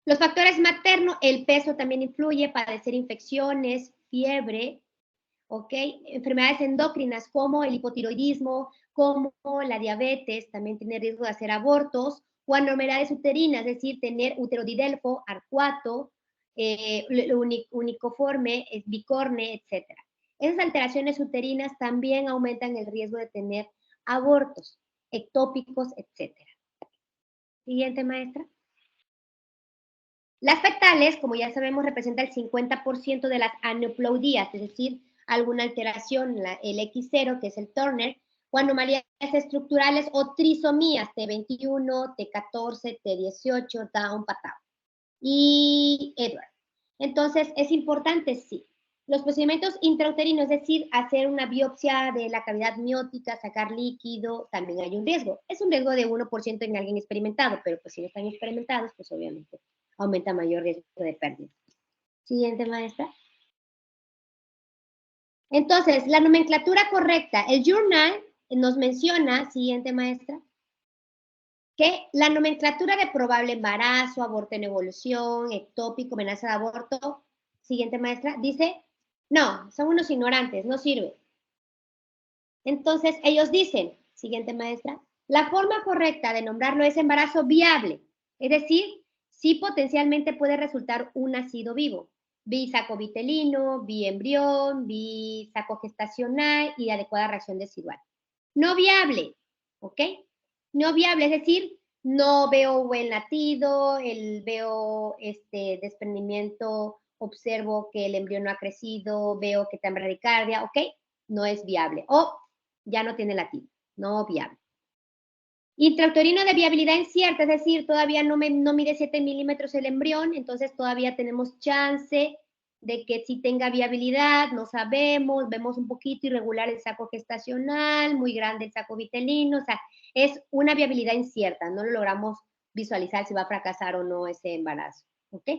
Los factores maternos, el peso también influye, padecer infecciones, fiebre, ¿ok? Enfermedades endocrinas como el hipotiroidismo, como la diabetes, también tiene riesgo de hacer abortos, o anormalidades uterinas, es decir, tener uterodidelfo, arcuato, unicoforme, bicorne, etc. Esas alteraciones uterinas también aumentan el riesgo de tener abortos, ectópicos, etc. Siguiente, maestra. Las fetales, como ya sabemos, representan el 50% de las aneuploidías, es decir, alguna alteración, el X0, que es el Turner, o anomalías estructurales o trisomías, T21, T14, T18, Down, Patau. Y Edward. Entonces, es importante, sí. Los procedimientos intrauterinos, es decir, hacer una biopsia de la cavidad miótica, sacar líquido, también hay un riesgo. Es un riesgo de 1% en alguien experimentado, pero pues si no están experimentados, pues obviamente aumenta mayor riesgo de pérdida. Siguiente, maestra. Entonces, la nomenclatura correcta. El journal nos menciona, siguiente, maestra, que la nomenclatura de probable embarazo, aborto en evolución, ectópico, amenaza de aborto, siguiente, maestra, dice, no, son unos ignorantes, no sirve. Entonces, ellos dicen, siguiente, maestra, la forma correcta de nombrarlo es embarazo viable, es decir, sí potencialmente puede resultar un nacido vivo. Bisaco vitelino, biembrión, bisaco gestacional y adecuada reacción residual. No viable, ¿ok? No viable, es decir, no veo buen latido, veo desprendimiento, observo que el embrión no ha crecido, veo que está en bradicardia, ¿ok? No es viable. O ya no tiene latido, no viable. Intrauterino de viabilidad incierta, es decir, todavía no mide 7 milímetros el embrión, entonces todavía tenemos chance de que sí tenga viabilidad, no sabemos, vemos un poquito irregular el saco gestacional, muy grande el saco vitelino, o sea, es una viabilidad incierta, no lo logramos visualizar si va a fracasar o no ese embarazo, ¿ok?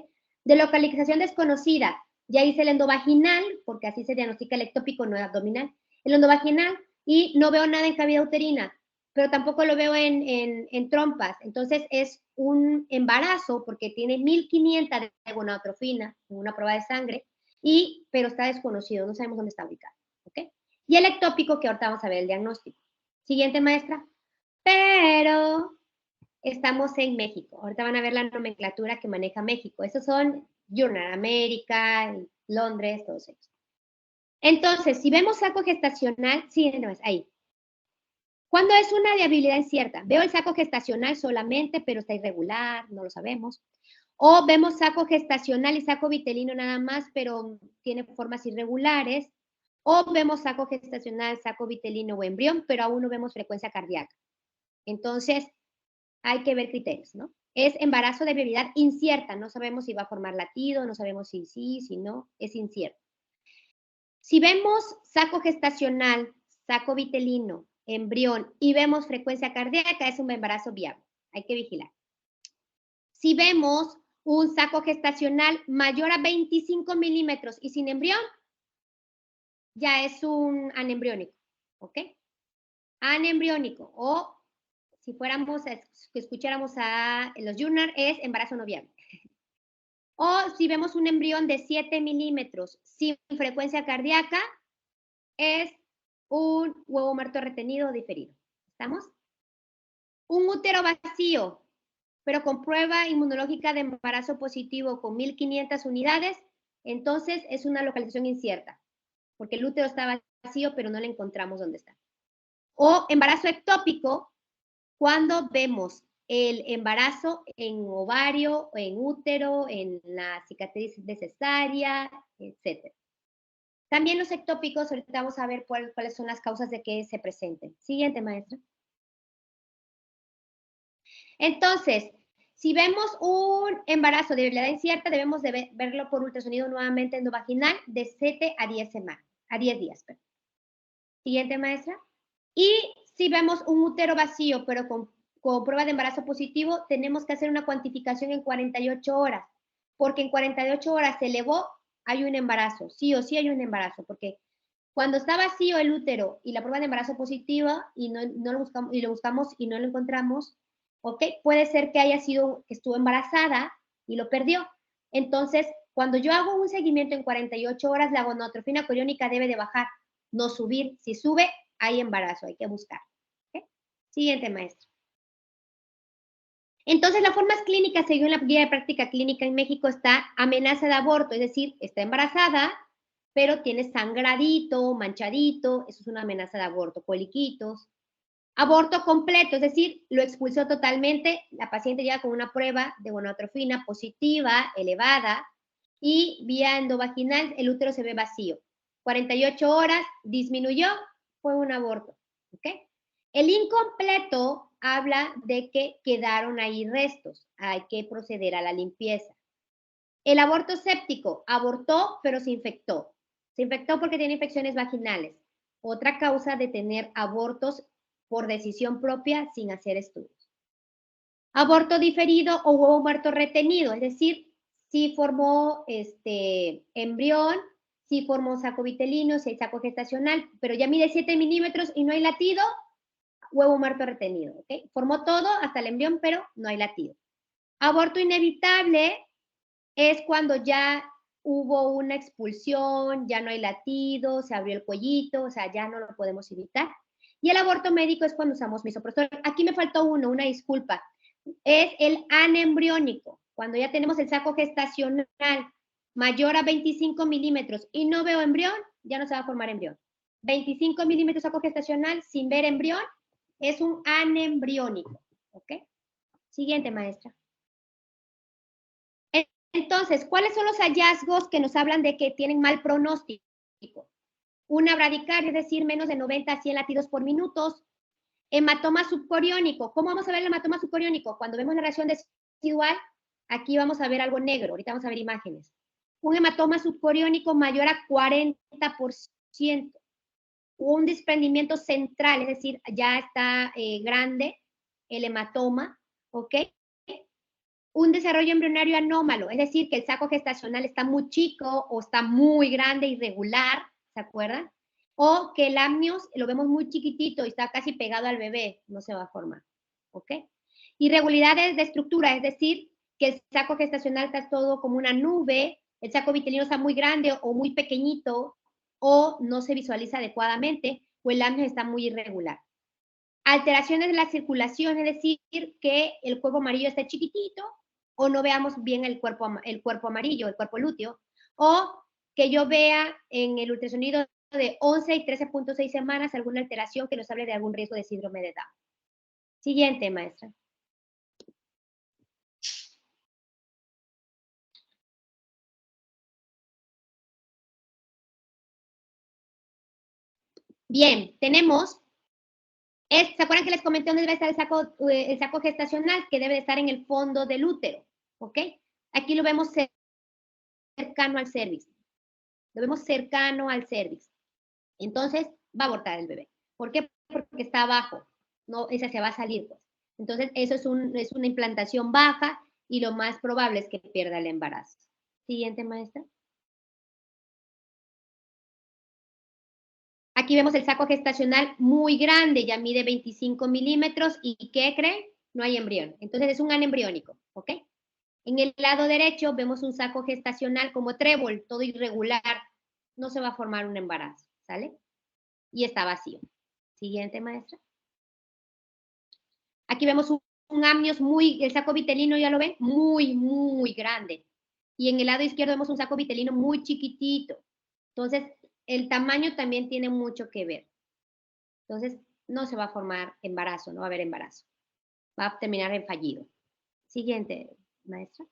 De localización desconocida, ya hice el endovaginal, porque así se diagnostica el ectópico, no el abdominal, el endovaginal, y no veo nada en cavidad uterina, pero tampoco lo veo en trompas. Entonces, es un embarazo porque tiene 1500 de gonadotrofina en una prueba de sangre, pero está desconocido, no sabemos dónde está ubicado. ¿Ok? Y el ectópico, que ahorita vamos a ver el diagnóstico. Siguiente, maestra. Pero estamos en México. Ahorita van a ver la nomenclatura que maneja México. Esos son Journal América, Londres, todos ellos. Entonces, si vemos saco gestacional, sí, ahí. ¿Cuándo es una viabilidad incierta? Veo el saco gestacional solamente, pero está irregular, no lo sabemos. O vemos saco gestacional y saco vitelino nada más, pero tiene formas irregulares. O vemos saco gestacional, saco vitelino o embrión, pero aún no vemos frecuencia cardíaca. Entonces, hay que ver criterios, ¿no? Es embarazo de viabilidad incierta, no sabemos si va a formar latido, no sabemos si sí, si no, es incierto. Si vemos saco gestacional, saco vitelino, embrión y vemos frecuencia cardíaca, es un embarazo viable, hay que vigilar. Si vemos un saco gestacional mayor a 25 milímetros y sin embrión, ya es un anembriónico, ¿ok? Anembriónico, o si fuéramos, que escucháramos a los Junior, es embarazo no viable. O si vemos un embrión de 7 milímetros sin frecuencia cardíaca, es un huevo muerto retenido o diferido. ¿Estamos? Un útero vacío, pero con prueba inmunológica de embarazo positivo con 1.500 unidades, entonces es una localización incierta, porque el útero está vacío, pero no le encontramos dónde está. O embarazo ectópico, cuando vemos el embarazo en ovario, en útero, en la cicatriz de cesárea, etc. También los ectópicos, ahorita vamos a ver cuáles son las causas de que se presenten. Siguiente, maestra. Entonces, si vemos un embarazo de viabilidad incierta, debemos de verlo por ultrasonido nuevamente endovaginal de 7 a 10 semanas, a 10 días. Perdón. Siguiente, maestra. Y si vemos un útero vacío, pero con prueba de embarazo positivo, tenemos que hacer una cuantificación en 48 horas, porque en 48 horas se elevó, hay un embarazo, sí o sí hay un embarazo, porque cuando está vacío el útero y la prueba de embarazo positiva y no lo buscamos y no lo encontramos, ¿ok? Puede ser que haya sido, que estuvo embarazada y lo perdió. Entonces, cuando yo hago un seguimiento en 48 horas, la gonadotrofina coriónica debe de bajar, no subir. Si sube, hay embarazo, hay que buscar. ¿Okay? Siguiente, maestro. Entonces, las formas clínicas, según la guía de práctica clínica en México, está amenaza de aborto, es decir, está embarazada, pero tiene sangradito, manchadito, eso es una amenaza de aborto, coliquitos. Aborto completo, es decir, lo expulsó totalmente, la paciente llega con una prueba de gonadotrofina positiva, elevada, y vía endovaginal el útero se ve vacío. 48 horas, disminuyó, fue un aborto. ¿Ok? El incompleto habla de que quedaron ahí restos, hay que proceder a la limpieza. El aborto séptico, abortó, pero se infectó. Se infectó porque tiene infecciones vaginales. Otra causa de tener abortos por decisión propia sin hacer estudios. Aborto diferido o huevo muerto retenido, es decir, si formó embrión, si formó saco vitelino, si hay saco gestacional, pero ya mide 7 milímetros y no hay latido, huevo muerto retenido, ¿ok? Formó todo hasta el embrión, pero no hay latido. Aborto inevitable es cuando ya hubo una expulsión, ya no hay latido, se abrió el cuellito, o sea, ya no lo podemos evitar. Y el aborto médico es cuando usamos misoprostol. Aquí me faltó uno, una disculpa. Es el anembriónico, cuando ya tenemos el saco gestacional mayor a 25 milímetros y no veo embrión, ya no se va a formar embrión. 25 milímetros saco gestacional sin ver embrión es un anembriónico. ¿Ok? Siguiente, maestra. Entonces, ¿cuáles son los hallazgos que nos hablan de que tienen mal pronóstico? Una bradicardia, es decir, menos de 90 a 100 latidos por minuto. Hematoma subcoriónico. ¿Cómo vamos a ver el hematoma subcoriónico? Cuando vemos la reacción residual, aquí vamos a ver algo negro. Ahorita vamos a ver imágenes. Un hematoma subcoriónico mayor a 40%. Un desprendimiento central, es decir, ya está grande el hematoma, ¿ok? Un desarrollo embrionario anómalo, es decir, que el saco gestacional está muy chico o está muy grande, irregular, ¿se acuerdan? O que el amnios lo vemos muy chiquitito y está casi pegado al bebé, no se va a formar, ¿ok? Irregularidades de estructura, es decir, que el saco gestacional está todo como una nube, el saco vitelino está muy grande o muy pequeñito, o no se visualiza adecuadamente, o el amnios está muy irregular. Alteraciones de la circulación, es decir, que el cuerpo amarillo esté chiquitito, o no veamos bien el cuerpo amarillo, el cuerpo lúteo, o que yo vea en el ultrasonido de 11 y 13.6 semanas alguna alteración que nos hable de algún riesgo de síndrome de Down. Siguiente, maestra. Bien, tenemos, ¿se acuerdan que les comenté dónde debe estar el saco gestacional? Que debe de estar en el fondo del útero, ¿ok? Aquí lo vemos cercano al cervix. Lo vemos cercano al cervix. Entonces, va a abortar el bebé. ¿Por qué? Porque está abajo. No, esa se va a salir, pues. Entonces, eso es una implantación baja y lo más probable es que pierda el embarazo. Siguiente, maestra. Aquí vemos el saco gestacional muy grande, ya mide 25 milímetros. ¿Y qué creen? No hay embrión. Entonces, es un anembriónico, ¿ok? En el lado derecho vemos un saco gestacional como trébol, todo irregular. No se va a formar un embarazo, ¿sale? Y está vacío. Siguiente, maestra. Aquí vemos un amnios el saco vitelino, ¿ya lo ven? Muy, muy grande. Y en el lado izquierdo vemos un saco vitelino muy chiquitito. Entonces, el tamaño también tiene mucho que ver. Entonces, no se va a formar embarazo, no va a haber embarazo. Va a terminar en fallido. Siguiente, maestra.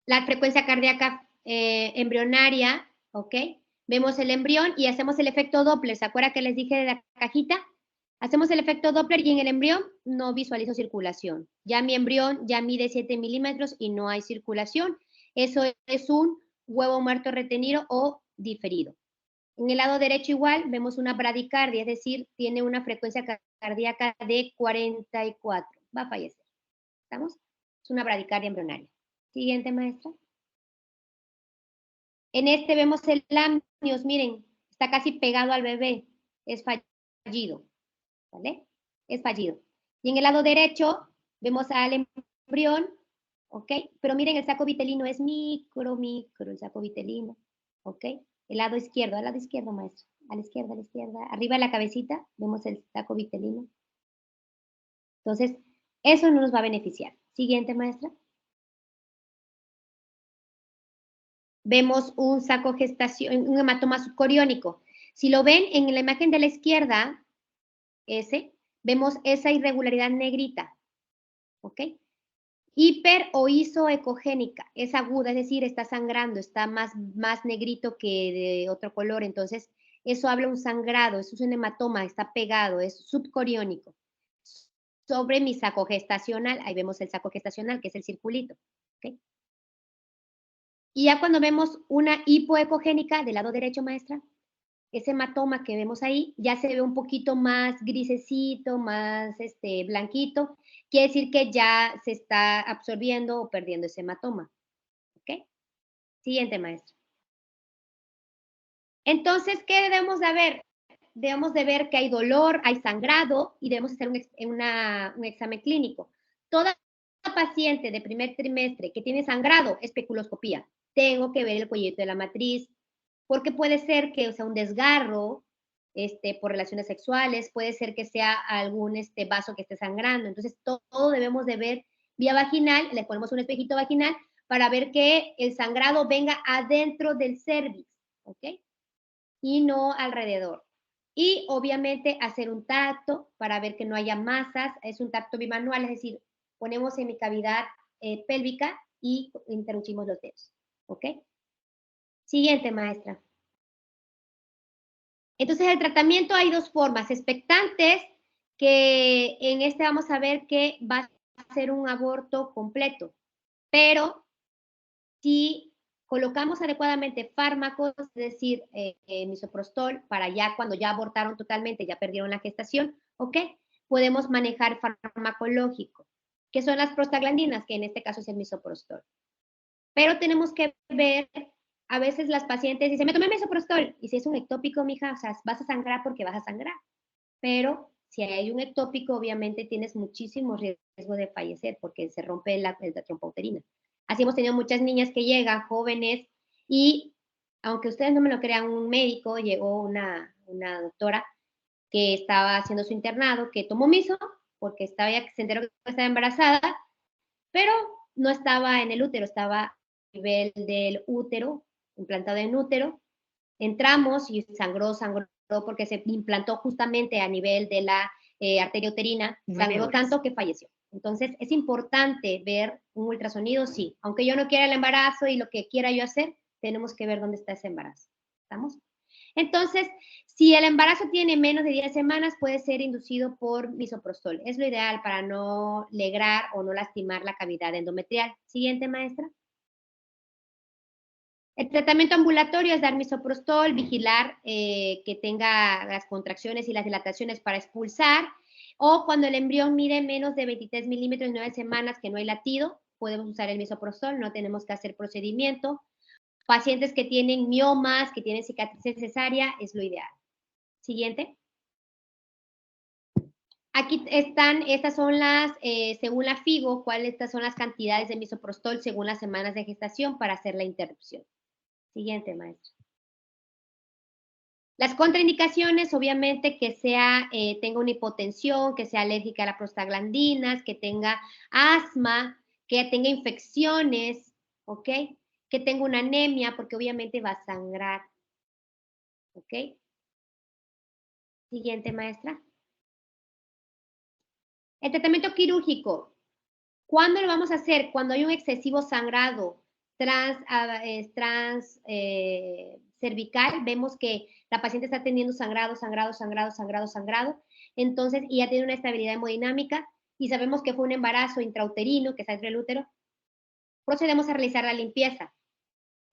La frecuencia cardíaca embrionaria, ¿ok? Vemos el embrión y hacemos el efecto Doppler. ¿Se acuerdan que les dije de la cajita? Hacemos el efecto Doppler y en el embrión no visualizo circulación. Ya mi embrión ya mide 7 milímetros y no hay circulación. Eso es un huevo muerto retenido o diferido. En el lado derecho igual vemos una bradicardia, es decir, tiene una frecuencia cardíaca de 44. Va a fallecer. ¿Estamos? Es una bradicardia embrionaria. Siguiente, maestra. En este vemos el amnios, miren, está casi pegado al bebé. Es fallido. ¿Vale? Es fallido. Y en el lado derecho vemos al embrión, ¿ok? Pero miren, el saco vitelino es micro, el saco vitelino, ¿ok? El lado izquierdo, maestro. A la izquierda. Arriba de la cabecita vemos el saco vitelino. Entonces, eso no nos va a beneficiar. Siguiente, maestra. Vemos un saco gestación, un hematoma subcoriónico. Si lo ven en la imagen de la izquierda, vemos esa irregularidad negrita, ¿ok? Hiper o isoecogénica, es aguda, es decir, está sangrando, está más negrito que de otro color, entonces eso habla un sangrado, eso es un hematoma, está pegado, es subcoriónico. Sobre mi saco gestacional, ahí vemos el saco gestacional, que es el circulito, ¿ok? Y ya cuando vemos una hipoecogénica, del lado derecho, maestra, ese hematoma que vemos ahí ya se ve un poquito más grisecito, más blanquito. Quiere decir que ya se está absorbiendo o perdiendo ese hematoma. ¿Ok? Siguiente, maestro. Entonces, ¿qué debemos de ver? Debemos de ver que hay dolor, hay sangrado y debemos hacer un examen clínico. Toda paciente de primer trimestre que tiene sangrado, especuloscopía. Tengo que ver el cuellito de la matriz, porque puede ser que sea un desgarro por relaciones sexuales, puede ser que sea algún vaso que esté sangrando. Entonces, todo debemos de ver vía vaginal, le ponemos un espejito vaginal para ver que el sangrado venga adentro del cervix, ¿ok? Y no alrededor. Y obviamente hacer un tacto para ver que no haya masas, es un tacto bimanual, es decir, ponemos en mi cavidad pélvica y introducimos los dedos, ¿ok? Siguiente, maestra. Entonces, el tratamiento hay dos formas, expectantes, que en vamos a ver que va a ser un aborto completo, pero si colocamos adecuadamente fármacos, es decir, misoprostol, para ya cuando ya abortaron totalmente, ya perdieron la gestación, ¿ok? Podemos manejar farmacológico, que son las prostaglandinas, que en este caso es el misoprostol. Pero tenemos que ver, a veces las pacientes dicen, me tomé misoprostol, y si es un ectópico, mija, o sea, vas a sangrar porque vas a sangrar. Pero si hay un ectópico, obviamente tienes muchísimo riesgo de fallecer porque se rompe la trompa uterina. Así hemos tenido muchas niñas que llegan, jóvenes, y aunque ustedes no me lo crean, un médico, llegó una doctora que estaba haciendo su internado, que tomó miso, porque se enteró que estaba embarazada, pero no estaba en el útero, estaba a nivel del útero, implantado en útero, Entramos y sangró porque se implantó justamente a nivel de la arteria uterina, sangró tanto que falleció. Entonces, es importante ver un ultrasonido, sí. Aunque yo no quiera el embarazo y lo que quiera yo hacer, tenemos que ver dónde está ese embarazo. ¿Estamos? Entonces, si el embarazo tiene menos de 10 semanas, puede ser inducido por misoprostol. Es lo ideal para no lograr o no lastimar la cavidad endometrial. Siguiente, maestra. El tratamiento ambulatorio es dar misoprostol, vigilar que tenga las contracciones y las dilataciones para expulsar, o cuando el embrión mide menos de 23 milímetros en 9 semanas que no hay latido, podemos usar el misoprostol, no tenemos que hacer procedimiento. Pacientes que tienen miomas, que tienen cicatrices cesárea, es lo ideal. Siguiente. Aquí están, estas son las, según la FIGO, estas son las cantidades de misoprostol según las semanas de gestación para hacer la interrupción. Siguiente, maestra. Las contraindicaciones, obviamente, que tenga una hipotensión, que sea alérgica a las prostaglandinas, que tenga asma, que tenga infecciones, ¿ok? Que tenga una anemia, porque obviamente va a sangrar, ¿ok? Siguiente, maestra. El tratamiento quirúrgico. ¿Cuándo lo vamos a hacer? Cuando hay un excesivo sangrado cervical, vemos que la paciente está teniendo sangrado, entonces, y ya tiene una estabilidad hemodinámica, y sabemos que fue un embarazo intrauterino, que está dentro del útero, procedemos a realizar la limpieza,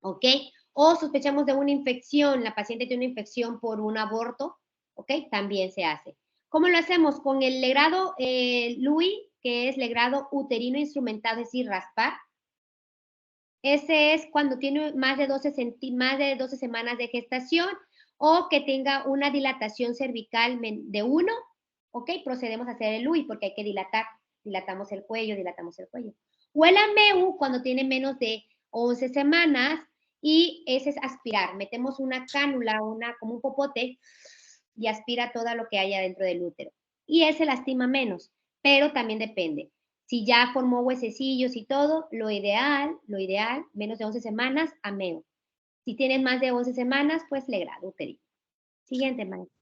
¿ok? O sospechamos de una infección, la paciente tiene una infección por un aborto, ¿ok? También se hace. ¿Cómo lo hacemos? Con el legrado Louis, que es legrado uterino instrumentado, es decir, raspar. Ese es cuando tiene más de 12 semanas de gestación o que tenga una dilatación cervical de 1, ¿ok? Procedemos a hacer el Louis porque hay que dilatar. Dilatamos el cuello. O el AMEU cuando tiene menos de 11 semanas y ese es aspirar. Metemos una cánula, como un popote y aspira todo lo que haya dentro del útero. Y ese lastima menos, pero también depende. Si ya formó huesecillos y todo, lo ideal, menos de 11 semanas, AMEO. Si tienes más de 11 semanas, pues legrado uterino. Siguiente, maestra.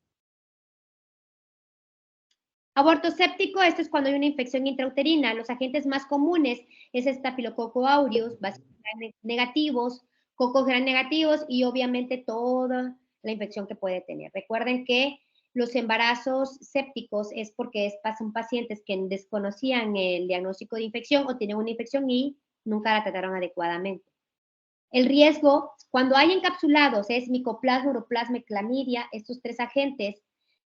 Aborto séptico, esto es cuando hay una infección intrauterina. Los agentes más comunes es Staphylococcus aureus, bacilos negativos, cocos gram negativos y obviamente toda la infección que puede tener. Recuerden que los embarazos sépticos es porque son pacientes que desconocían el diagnóstico de infección o tienen una infección y nunca la trataron adecuadamente. El riesgo, cuando hay encapsulados, es micoplasma, uroplasma y clamidia, estos 3 agentes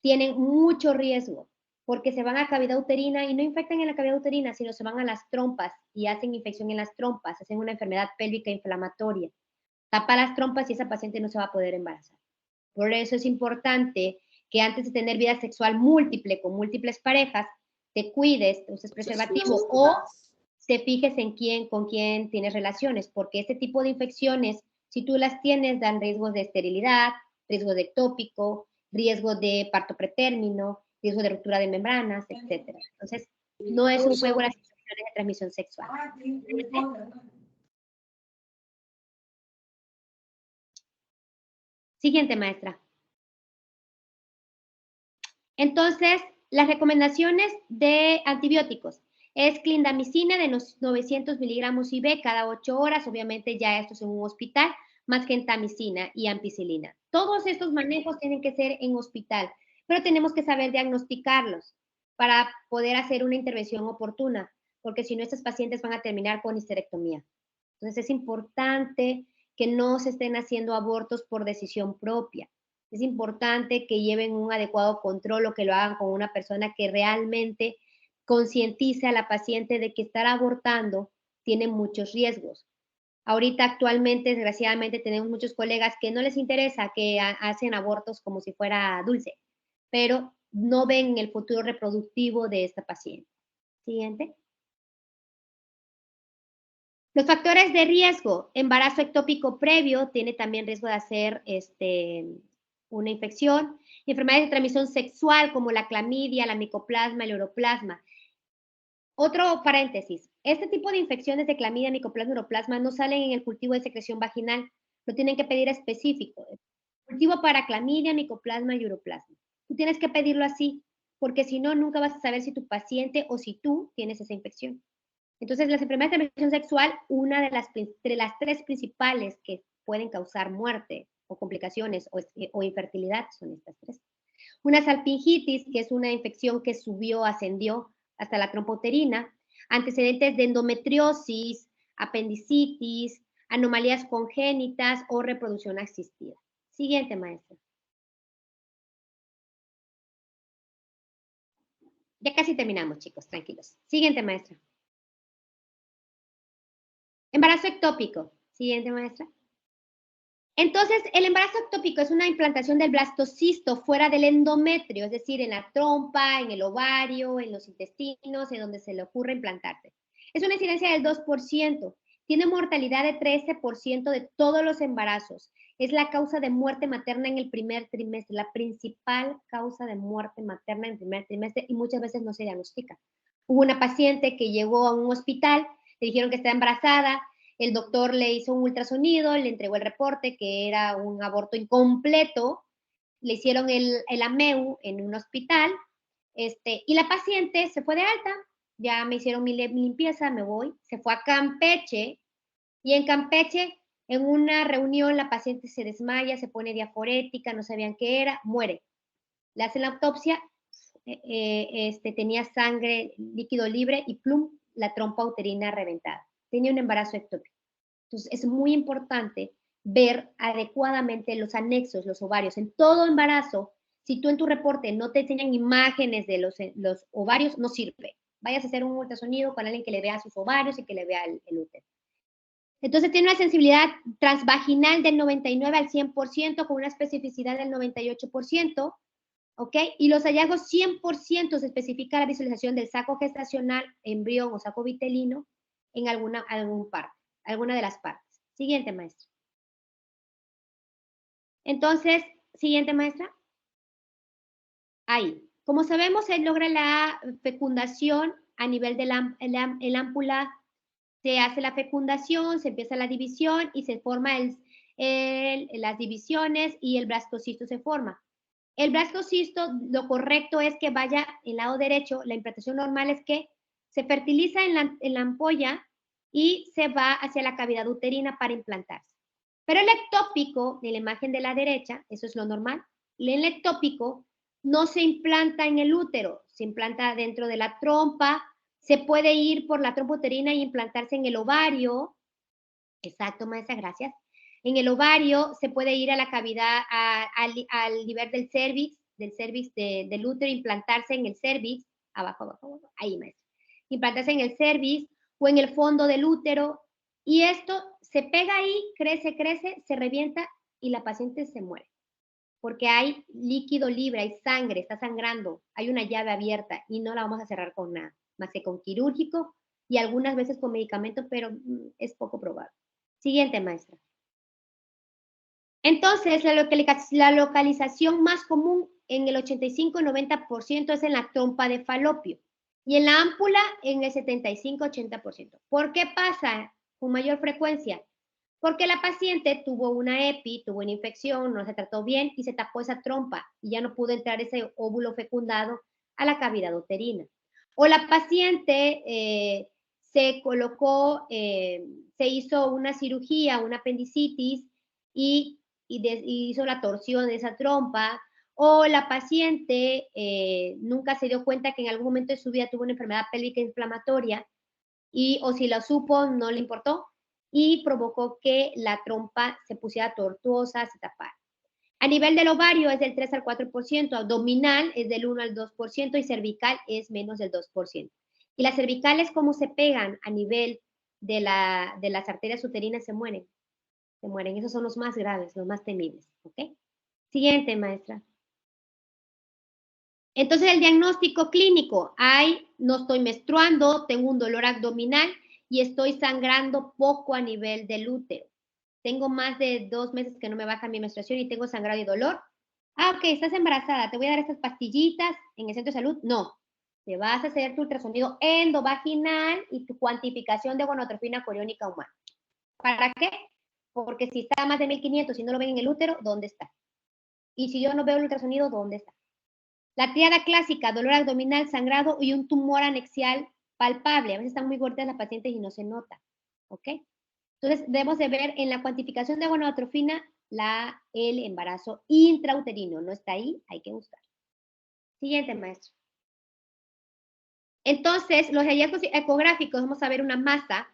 tienen mucho riesgo porque se van a cavidad uterina y no infectan en la cavidad uterina, sino se van a las trompas y hacen infección en las trompas, hacen una enfermedad pélvica inflamatoria. Tapa las trompas y esa paciente no se va a poder embarazar. Por eso es importante que antes de tener vida sexual múltiple con múltiples parejas, te cuides, uses preservativo o te fijes con quién tienes relaciones, porque este tipo de infecciones, si tú las tienes, dan riesgos de esterilidad, riesgo de ectópico, riesgo de parto pretérmino, riesgo de ruptura de membranas, etc. Entonces, no es un juego las infecciones de transmisión sexual. Siguiente, maestra. Entonces, las recomendaciones de antibióticos es clindamicina de 900 miligramos IV cada 8 horas, obviamente ya esto es en un hospital, más gentamicina y ampicilina. Todos estos manejos tienen que ser en hospital, pero tenemos que saber diagnosticarlos para poder hacer una intervención oportuna, porque si no, estos pacientes van a terminar con histerectomía. Entonces, es importante que no se estén haciendo abortos por decisión propia. Es importante que lleven un adecuado control o que lo hagan con una persona que realmente concientice a la paciente de que estar abortando tiene muchos riesgos. Ahorita actualmente, desgraciadamente, tenemos muchos colegas que no les interesa, que hacen abortos como si fuera dulce, pero no ven el futuro reproductivo de esta paciente. Siguiente. Los factores de riesgo, embarazo ectópico previo, tiene también riesgo de hacer una infección, enfermedades de transmisión sexual como la clamidia, la micoplasma, el uroplasma. Otro paréntesis, este tipo de infecciones de clamidia, micoplasma, uroplasma no salen en el cultivo de secreción vaginal, lo tienen que pedir específico. cultivo para clamidia, micoplasma y uroplasma. Tú tienes que pedirlo así, porque si no, nunca vas a saber si tu paciente o si tú tienes esa infección. Entonces, las enfermedades de transmisión sexual, una de las 3 principales que pueden causar muerte o complicaciones o infertilidad son estas 3. Una salpingitis, que es una infección que ascendió hasta la trompa uterina, antecedentes de endometriosis, apendicitis, anomalías congénitas o reproducción asistida. Siguiente, maestra. Ya casi terminamos, chicos, tranquilos. Siguiente, maestra. Embarazo ectópico. Siguiente, maestra. Entonces, el embarazo ectópico es una implantación del blastocisto fuera del endometrio, es decir, en la trompa, en el ovario, en los intestinos, en donde se le ocurre implantarse. Es una incidencia del 2%. Tiene mortalidad de 13% de todos los embarazos. Es la causa de muerte materna en el primer trimestre, la principal causa de muerte materna en el primer trimestre y muchas veces no se diagnostica. Hubo una paciente que llegó a un hospital, le dijeron que estaba embarazada, el doctor le hizo un ultrasonido, le entregó el reporte que era un aborto incompleto, le hicieron el AMEU en un hospital, y la paciente se fue de alta, ya me hicieron mi limpieza, me voy, se fue a Campeche, y en Campeche, en una reunión, la paciente se desmaya, se pone diaforética, no sabían qué era, muere. Le hacen la autopsia, tenía sangre, líquido libre y plum, la trompa uterina reventada. Tenía un embarazo ectópico. Entonces, es muy importante ver adecuadamente los anexos, los ovarios. En todo embarazo, si tú en tu reporte no te enseñan imágenes de los ovarios, no sirve. Vayas a hacer un ultrasonido con alguien que le vea sus ovarios y que le vea el útero. Entonces, tiene una sensibilidad transvaginal del 99 al 100%, con una especificidad del 98%, ¿ok? Y los hallazgos 100% se especifica la visualización del saco gestacional, embrión o saco vitelino en alguna de las partes. Siguiente, maestra. Entonces, siguiente, maestra. Ahí. Como sabemos, se logra la fecundación a nivel de la ámpula. Se hace la fecundación, se empieza la división y se forma las divisiones y el blastocisto se forma. El blastocisto, lo correcto es que vaya en lado derecho. La implantación normal es que se fertiliza en la ampolla y se va hacia la cavidad uterina para implantarse. Pero el ectópico, en la imagen de la derecha, eso es lo normal, el ectópico no se implanta en el útero, se implanta dentro de la trompa, se puede ir por la trompa uterina y implantarse en el ovario. Exacto, maestra, gracias. En el ovario se puede ir a la cavidad, al nivel del cervix, del útero, implantarse en el cervix, abajo, ahí, maestra. Implantarse en el cervix o en el fondo del útero, y esto se pega ahí, crece, se revienta y la paciente se muere. Porque hay líquido libre, hay sangre, está sangrando, hay una llave abierta y no la vamos a cerrar con nada, más que con quirúrgico y algunas veces con medicamento, pero es poco probable. Siguiente, maestra. Entonces, la localización más común en el 85-90% es en la trompa de falopio y en la ámpula en el 75-80%. ¿Por qué pasa con mayor frecuencia? Porque la paciente tuvo una EPI, tuvo una infección, no se trató bien y se tapó esa trompa y ya no pudo entrar ese óvulo fecundado a la cavidad uterina. O la paciente se colocó, se hizo una cirugía, una apendicitis y hizo la torsión de esa trompa, o la paciente nunca se dio cuenta que en algún momento de su vida tuvo una enfermedad pélvica inflamatoria o si lo supo, no le importó y provocó que la trompa se pusiera tortuosa, se tapara. A nivel del ovario es del 3 al 4%, abdominal es del 1 al 2% y cervical es menos del 2%. Y las cervicales, como se pegan a nivel de las arterias uterinas, se mueren. Esos son los más graves, los más temibles. ¿Ok? Siguiente, maestra. Entonces, el diagnóstico clínico. No estoy menstruando, tengo un dolor abdominal y estoy sangrando poco a nivel del útero. Tengo más de 2 meses que no me baja mi menstruación y tengo sangrado y dolor. Ok, estás embarazada, te voy a dar estas pastillitas en el centro de salud. No, te vas a hacer tu ultrasonido endovaginal y tu cuantificación de gonotrofina coriónica humana. ¿Para qué? Porque si está a más de 1500 y no lo ven en el útero, ¿dónde está? Y si yo no veo el ultrasonido, ¿dónde está? La tríada clásica, dolor abdominal, sangrado y un tumor anexial palpable. A veces están muy gordas las pacientes y no se nota. ¿Ok? Entonces, debemos de ver en la cuantificación de gonadotrofina el embarazo intrauterino. No está ahí, hay que buscar. Siguiente, maestro. Entonces, los hallazgos ecográficos, vamos a ver una masa,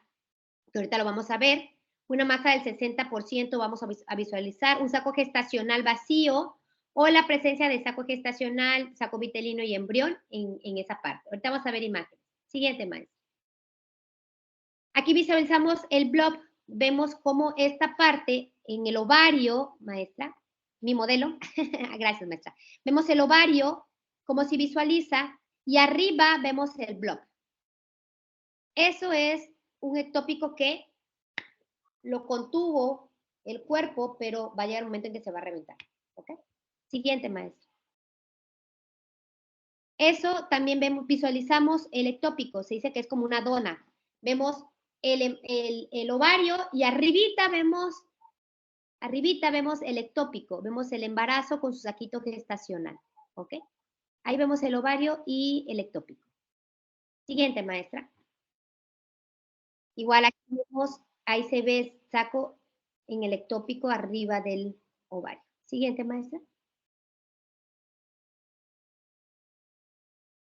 que ahorita lo vamos a ver, una masa del 60% vamos a visualizar, un saco gestacional vacío o la presencia de saco gestacional, saco vitelino y embrión en esa parte. Ahorita vamos a ver imágenes. Siguiente, maestro. Aquí visualizamos el blob. Vemos cómo esta parte en el ovario, maestra, mi modelo, gracias, maestra. Vemos el ovario, cómo se visualiza, y arriba vemos el blob. Eso es un ectópico que lo contuvo el cuerpo, pero va a llegar un momento en que se va a reventar. ¿Ok? Siguiente, maestro. Eso también visualizamos el ectópico, se dice que es como una dona. Vemos el ovario y arribita vemos el ectópico, vemos el embarazo con su saquito gestacional. ¿Ok? Ahí vemos el ovario y el ectópico. Siguiente, maestra. Igual aquí vemos, ahí se ve el saco en el ectópico arriba del ovario. Siguiente, maestra.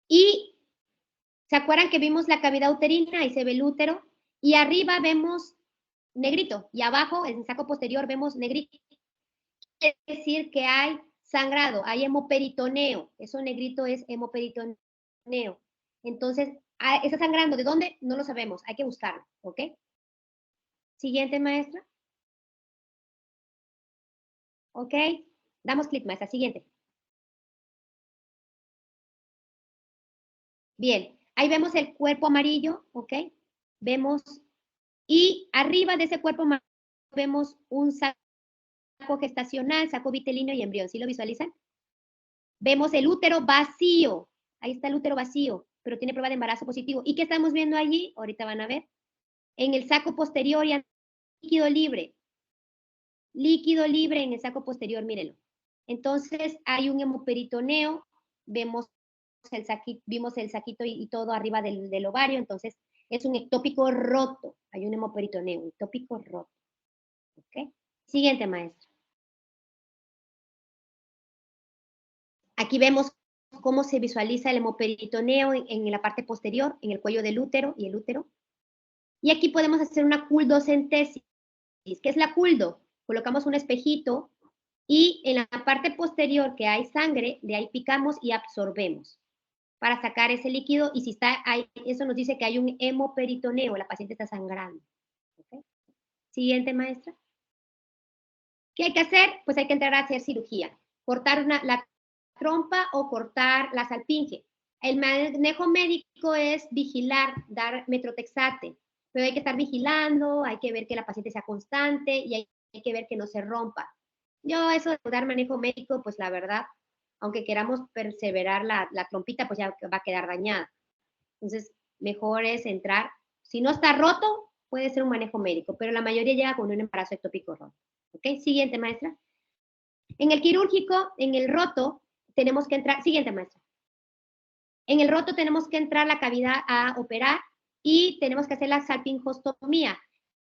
Y, ¿se acuerdan que vimos la cavidad uterina? Ahí se ve el útero. Y arriba vemos negrito. Y abajo, en el saco posterior, vemos negrito. Quiere decir que hay sangrado, hay hemoperitoneo. Eso negrito es hemoperitoneo. Entonces, ¿está sangrando? ¿De dónde? No lo sabemos. Hay que buscarlo. ¿Ok? Siguiente, maestra. ¿Ok? Damos clic, maestra. Siguiente. Bien, ahí vemos el cuerpo amarillo, ¿ok? Vemos, y arriba de ese cuerpo amarillo vemos un saco gestacional, saco vitelino y embrión. ¿Sí lo visualizan? Vemos el útero vacío. Ahí está el útero vacío, pero tiene prueba de embarazo positivo. ¿Y qué estamos viendo allí? Ahorita van a ver. En el saco posterior y líquido libre. Líquido libre en el saco posterior, mírenlo. Entonces, hay un hemoperitoneo, vimos el saquito y todo arriba del ovario, entonces es un ectópico roto, hay un hemoperitoneo, un ectópico roto. ¿Ok? Siguiente, maestro. Aquí vemos cómo se visualiza el hemoperitoneo en la parte posterior, en el cuello del útero y el útero. Y aquí podemos hacer una culdocentesis. ¿Qué es la culdo? Colocamos un espejito y en la parte posterior que hay sangre, de ahí picamos y absorbemos para sacar ese líquido, y si está ahí, eso nos dice que hay un hemoperitoneo, la paciente está sangrando. ¿Okay? Siguiente, maestra. ¿Qué hay que hacer? Pues hay que entrar a hacer cirugía, cortar la trompa o cortar la salpinge. El manejo médico es vigilar, dar metrotexate, pero hay que estar vigilando, hay que ver que la paciente sea constante y hay que ver que no se rompa. Yo eso de dar manejo médico, pues la verdad, aunque queramos perseverar la trompita, pues ya va a quedar dañada. Entonces, mejor es entrar. Si no está roto, puede ser un manejo médico, pero la mayoría llega con un embarazo ectópico roto. ¿Ok? Siguiente, maestra. En el quirúrgico, en el roto, tenemos que entrar. Siguiente, maestra. En el roto tenemos que entrar la cavidad a operar y tenemos que hacer la salpingostomía.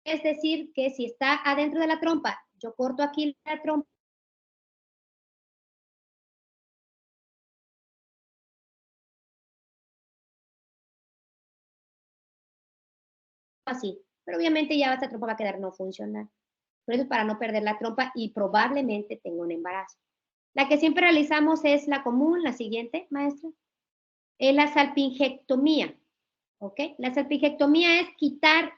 Es decir, que si está adentro de la trompa, yo corto aquí la trompa. Así, pero obviamente ya esta trompa va a quedar no funcional. Por eso, para no perder la trompa y probablemente tenga un embarazo. La que siempre realizamos es la común, la siguiente, maestra. Es la salpingectomía. ¿Ok? La salpingectomía es quitar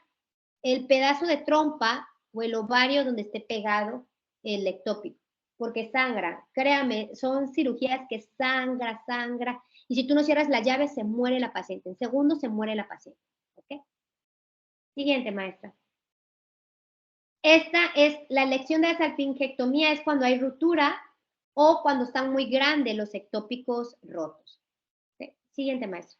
el pedazo de trompa o el ovario donde esté pegado el ectópico, porque sangra. Créame, son cirugías que sangra. Y si tú no cierras la llave, se muere la paciente. En segundos se muere la paciente. ¿Ok? Siguiente, maestra. Esta es la elección de la salpingectomía, es cuando hay ruptura o cuando están muy grandes los ectópicos rotos. ¿Okay? Siguiente, maestro.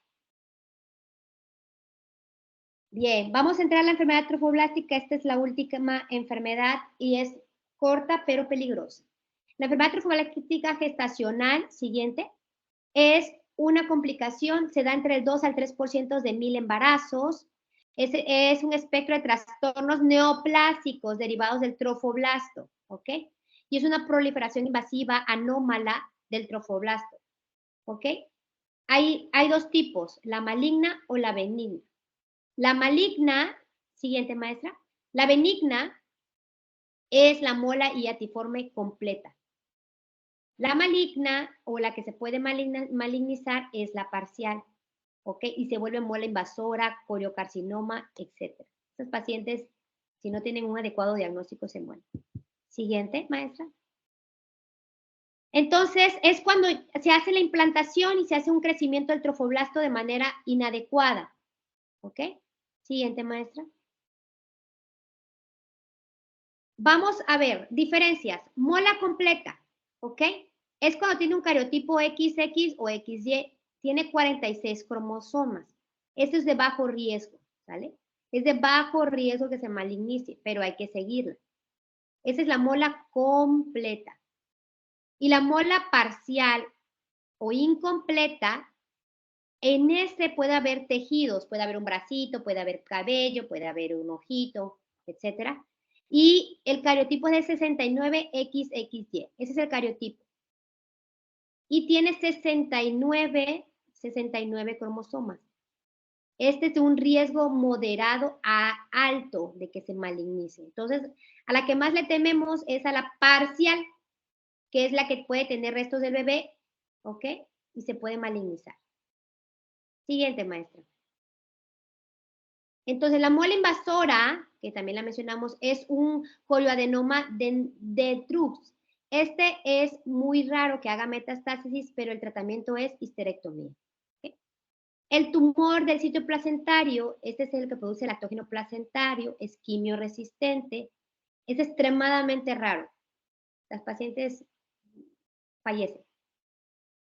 Bien, vamos a entrar a la enfermedad trofoblástica. Esta es la última enfermedad y es corta pero peligrosa. La enfermedad trofoblástica gestacional, siguiente, es una complicación, se da entre el 2 al 3% de 1000 embarazos. Es un espectro de trastornos neoplásicos derivados del trofoblasto, ¿ok? Y es una proliferación invasiva anómala del trofoblasto, ¿ok? Hay dos tipos, la maligna o la benigna. La maligna, siguiente maestra, la benigna es la mola hiatiforme completa. La maligna o la que se puede malignizar es la parcial, ¿ok? Y se vuelve mola invasora, coriocarcinoma, etc. Estos pacientes, si no tienen un adecuado diagnóstico, se mueren. Siguiente, maestra. Entonces, es cuando se hace la implantación y se hace un crecimiento del trofoblasto de manera inadecuada, ¿ok? Siguiente, maestra. Vamos a ver, diferencias. Mola completa, ¿ok? Es cuando tiene un cariotipo XX o XY, tiene 46 cromosomas. Esto es de bajo riesgo, ¿sale? Es de bajo riesgo que se malignice, pero hay que seguirla. Esa es la mola completa. Y la mola parcial o incompleta, en este puede haber tejidos, puede haber un bracito, puede haber cabello, puede haber un ojito, etcétera. Y el cariotipo es de 69XXY. Ese es el cariotipo. Y tiene 69 cromosomas. Este es un riesgo moderado a alto de que se malignice. Entonces, a la que más le tememos es a la parcial, que es la que puede tener restos del bebé, ¿ok? Y se puede malignizar. Siguiente, maestra. Entonces, la mola invasora, que también la mencionamos, es un corioadenoma de Trux. Este es muy raro que haga metástasis, pero el tratamiento es histerectomía. ¿Okay? El tumor del sitio placentario, este es el que produce el lactógeno placentario, es quimioresistente, es extremadamente raro. Las pacientes fallecen.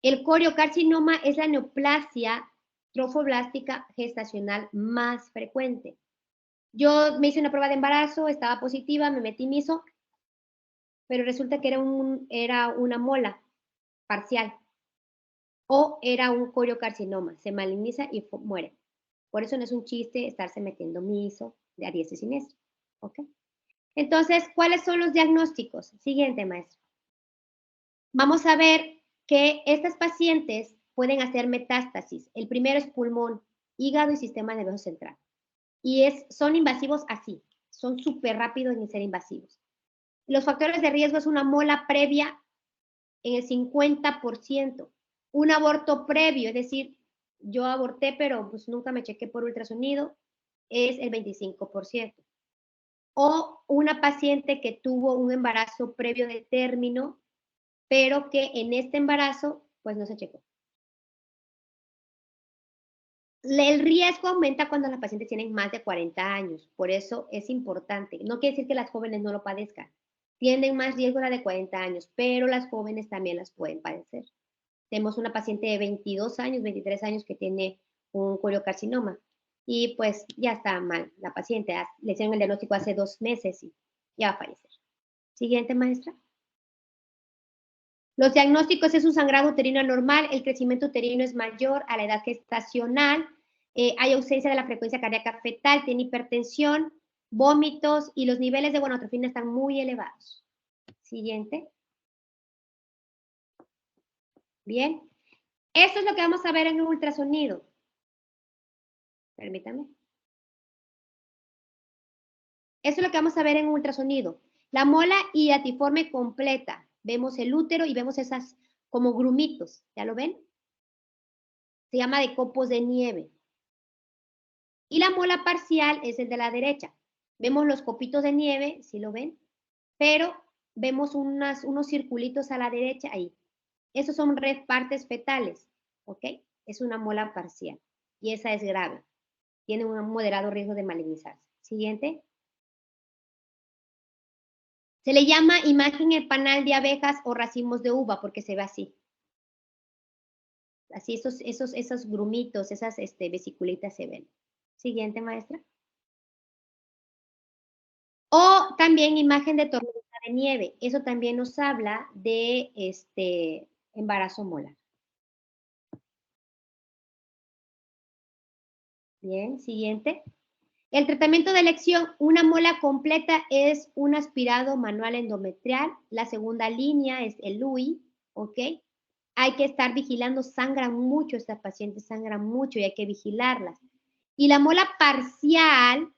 El coriocarcinoma es la neoplasia trofoblástica gestacional más frecuente. Yo me hice una prueba de embarazo, estaba positiva, me metí miso, pero resulta que era una mola parcial o era un coriocarcinoma, se maligniza y muere. Por eso no es un chiste estarse metiendo miso de a diestra y siniestra. ¿Ok? Entonces, ¿cuáles son los diagnósticos? Siguiente, maestro. Vamos a ver que estas pacientes pueden hacer metástasis. El primero es pulmón, hígado y sistema nervioso central. Y son invasivos así, son súper rápidos en ser invasivos. Los factores de riesgo es una mola previa en el 50%, un aborto previo, es decir, yo aborté pero pues nunca me chequé por ultrasonido, es el 25%. O una paciente que tuvo un embarazo previo de término, pero que en este embarazo pues no se checó. El riesgo aumenta cuando las pacientes tienen más de 40 años, por eso es importante. No quiere decir que las jóvenes no lo padezcan. Tienen más riesgo la de 40 años, pero las jóvenes también las pueden padecer. Tenemos una paciente de 22 años, 23 años que tiene un coriocarcinoma y pues ya está mal la paciente. Le hicieron el diagnóstico hace 2 meses y ya va a fallecer. Siguiente, maestra. Los diagnósticos es un sangrado uterino anormal, el crecimiento uterino es mayor a la edad gestacional, hay ausencia de la frecuencia cardíaca fetal, tiene hipertensión, vómitos y los niveles de gonadotrofina están muy elevados. Siguiente. Bien. Esto es lo que vamos a ver en un ultrasonido. Permítame. Esto es lo que vamos a ver en un ultrasonido. La mola hiatiforme completa. Vemos el útero y vemos esas como grumitos. ¿Ya lo ven? Se llama de copos de nieve. Y la mola parcial es el de la derecha. Vemos los copitos de nieve, ¿sí lo ven? Pero vemos unos circulitos a la derecha ahí. Esos son partes fetales, ¿ok? Es una mola parcial y esa es grave. Tiene un moderado riesgo de malignizarse. Siguiente. Se le llama imagen en panal de abejas o racimos de uva porque se ve así. Así esos grumitos, esas vesiculitas se ven. Siguiente, maestra. O también imagen de tormenta de nieve. Eso también nos habla de embarazo molar. Bien, siguiente. El tratamiento de elección, una mola completa es un aspirado manual endometrial. La segunda línea es el LUI, ¿ok? Hay que estar vigilando, sangran mucho, estas pacientes sangran mucho y hay que vigilarlas. Y la mola parcial,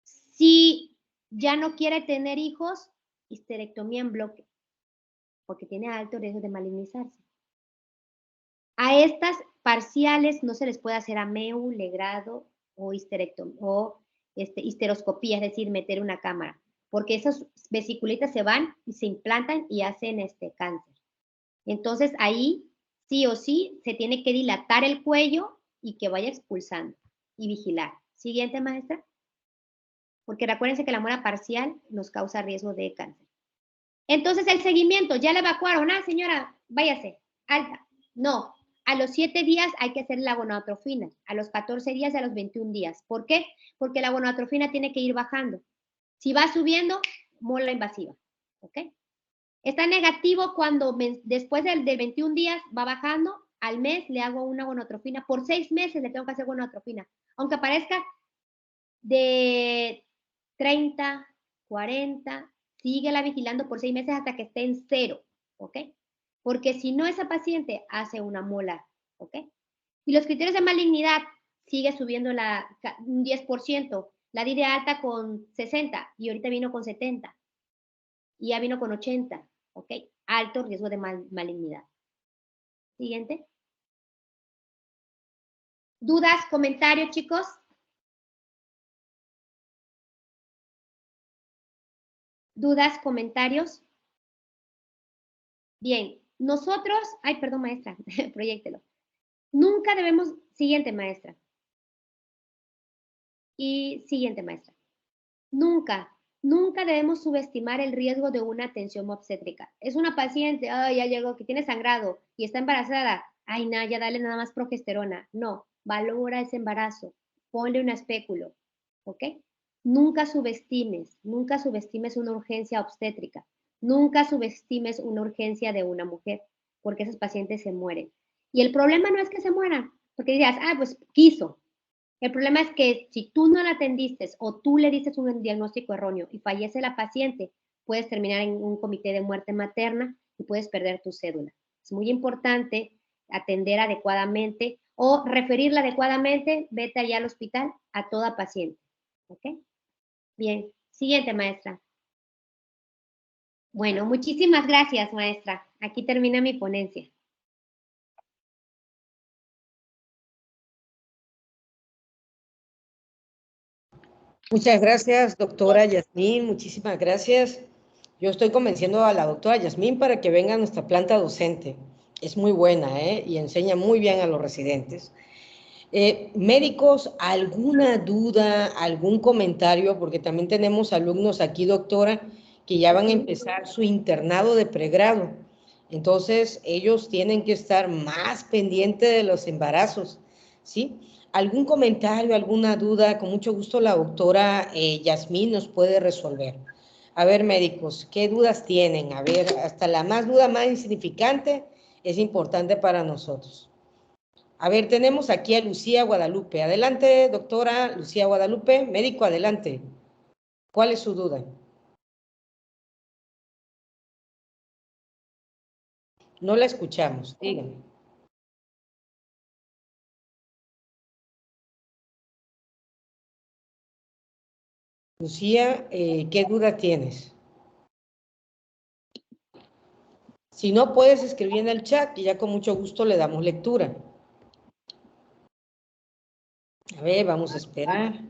si ya no quiere tener hijos, histerectomía en bloque, porque tiene alto riesgo de malignizarse. A estas parciales no se les puede hacer ameu, legrado o histeroscopía, es decir, meter una cámara, porque esas vesiculitas se van y se implantan y hacen cáncer. Entonces ahí sí o sí se tiene que dilatar el cuello y que vaya expulsando y vigilar. Siguiente, maestra. Porque recuérdense que la mola parcial nos causa riesgo de cáncer. Entonces el seguimiento, ya la evacuaron, señora, váyase, alta. No, a los 7 días hay que hacer la gonadotrofina, a los 14 días y a los 21 días. ¿Por qué? Porque la gonadotrofina tiene que ir bajando. Si va subiendo, mola invasiva, ¿ok? Está negativo cuando después del 21 días va bajando, al mes le hago una gonadotrofina, por 6 meses le tengo que hacer gonadotrofina, aunque parezca de 30, 40, síguela vigilando por 6 meses hasta que esté en 0, ¿ok? Porque si no, esa paciente hace una molar, ¿ok? Y los criterios de malignidad sigue subiendo un 10%, la DID alta con 60 y ahorita vino con 70 y ya vino con 80, ¿ok? Alto riesgo de malignidad. Siguiente. ¿Dudas, comentarios, chicos? ¿Dudas, comentarios? Bien, nosotros, perdón, maestra, proyéctelo. Nunca debemos, siguiente, maestra. Y siguiente, maestra. Nunca debemos subestimar el riesgo de una atención obstétrica. Es una paciente, ya llegó, que tiene sangrado y está embarazada. Ya dale nada más progesterona. No, valora ese embarazo. Ponle un espéculo, ¿ok? Nunca subestimes una urgencia obstétrica. Nunca subestimes una urgencia de una mujer, porque esos pacientes se mueren. Y el problema no es que se mueran, porque digas, pues quiso. El problema es que si tú no la atendiste o tú le dices un diagnóstico erróneo y fallece la paciente, puedes terminar en un comité de muerte materna y puedes perder tu cédula. Es muy importante atender adecuadamente o referirla adecuadamente, vete allá al hospital a toda paciente. ¿Ok? Bien, siguiente, maestra. Bueno, muchísimas gracias, maestra. Aquí termina mi ponencia. Muchas gracias, doctora Yasmín, muchísimas gracias. Yo estoy convenciendo a la doctora Yasmín para que venga a nuestra planta docente. Es muy buena, y enseña muy bien a los residentes. Médicos, ¿alguna duda, algún comentario? Porque también tenemos alumnos aquí, doctora, que ya van a empezar su internado de pregrado. Entonces, ellos tienen que estar más pendientes de los embarazos, ¿sí? ¿Algún comentario, alguna duda? Con mucho gusto la doctora Yasmín nos puede resolver. A ver, médicos, ¿qué dudas tienen? A ver, hasta la duda más insignificante es importante para nosotros. A ver, tenemos aquí a Lucía Guadalupe. Adelante, doctora Lucía Guadalupe. Médico, adelante. ¿Cuál es su duda? No la escuchamos, díganme. Lucía, ¿qué duda tienes? Si no, puedes escribir en el chat y ya con mucho gusto le damos lectura. A ver, vamos a esperar.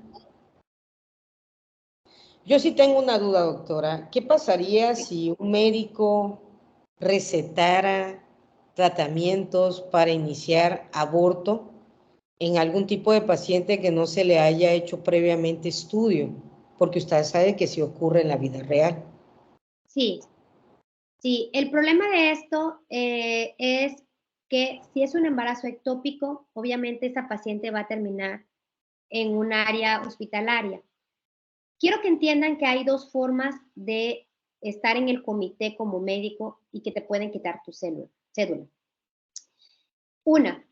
Yo sí tengo una duda, doctora. ¿Qué pasaría si un médico recetara tratamientos para iniciar aborto en algún tipo de paciente que no se le haya hecho previamente estudio? Porque usted sabe que sí ocurre en la vida real. Sí, el problema de esto es que si es un embarazo ectópico, obviamente esa paciente va a terminar en un área hospitalaria. Quiero que entiendan que hay dos formas de estar en el comité como médico y que te pueden quitar tu cédula. Una,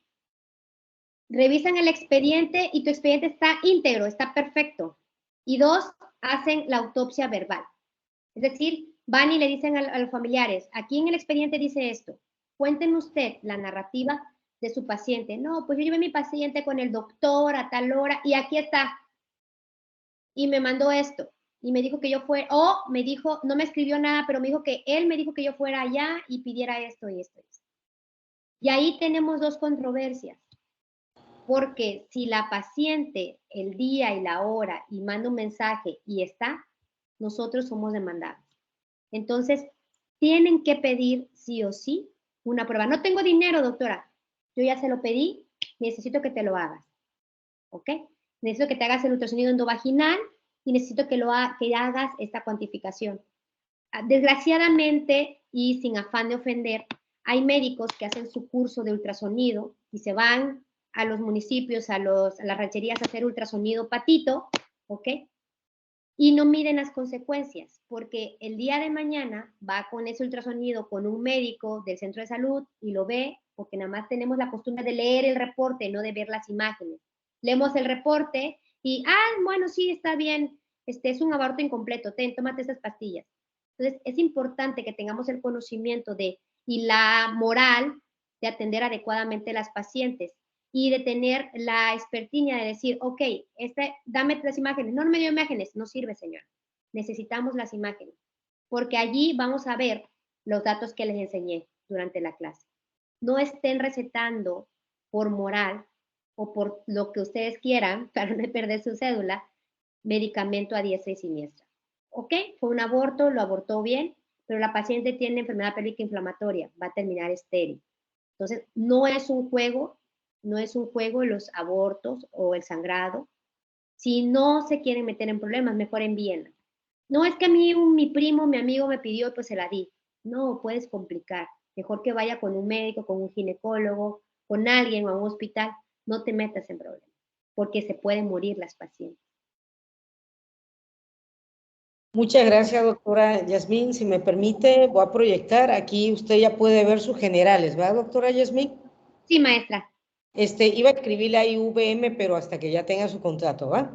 revisan el expediente y tu expediente está íntegro, está perfecto. Y dos, hacen la autopsia verbal. Es decir, van y le dicen a los familiares, aquí en el expediente dice esto, cuéntenme usted la narrativa de su paciente. No, pues yo llevé a mi paciente con el doctor a tal hora y aquí está. Y me mandó esto. Y me dijo que yo fuera, o me dijo, no me escribió nada, pero me dijo que él me dijo que yo fuera allá y pidiera esto y esto. Y ahí tenemos dos controversias. Porque si la paciente el día y la hora y manda un mensaje y está, nosotros somos demandados. Entonces, tienen que pedir sí o sí una prueba. No tengo dinero, doctora. Yo ya se lo pedí, necesito que te lo hagas. ¿Ok? Necesito que te hagas el ultrasonido endovaginal y necesito que hagas esta cuantificación. Desgraciadamente, y sin afán de ofender, hay médicos que hacen su curso de ultrasonido y se van a los municipios, a las rancherías a hacer ultrasonido patito, ¿ok? Y no miden las consecuencias, porque el día de mañana va con ese ultrasonido con un médico del centro de salud y lo ve, porque nada más tenemos la costumbre de leer el reporte, no de ver las imágenes. Leemos el reporte y, bueno, sí, está bien, es un aborto incompleto, tómate esas pastillas. Entonces, es importante que tengamos el conocimiento y la moral de atender adecuadamente a las pacientes y de tener la experticia de decir, ok, dame las imágenes. No me dio imágenes, no sirve, señor. Necesitamos las imágenes, porque allí vamos a ver los datos que les enseñé durante la clase. No estén recetando por moral o por lo que ustedes quieran, para no perder su cédula, medicamento a diestra y siniestra. Ok, fue un aborto, lo abortó bien, pero la paciente tiene enfermedad pélvica inflamatoria, va a terminar estéril. Entonces, no es un juego los abortos o el sangrado. Si no se quieren meter en problemas, mejor envíenla. No es que a mí mi primo, mi amigo me pidió y pues se la di. No, puedes complicar. Mejor que vaya con un médico, con un ginecólogo, con alguien o a un hospital. No te metas en problemas, porque se pueden morir las pacientes. Muchas gracias, doctora Yasmín. Si me permite, voy a proyectar. Aquí usted ya puede ver sus generales, ¿verdad, doctora Yasmín? Sí, maestra. Iba a escribirle ahí VM, pero hasta que ya tenga su contrato, ¿va?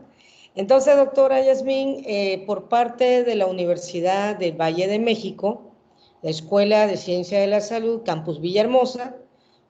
Entonces, doctora Yasmín, por parte de la Universidad del Valle de México, la Escuela de Ciencia de la Salud, Campus Villahermosa,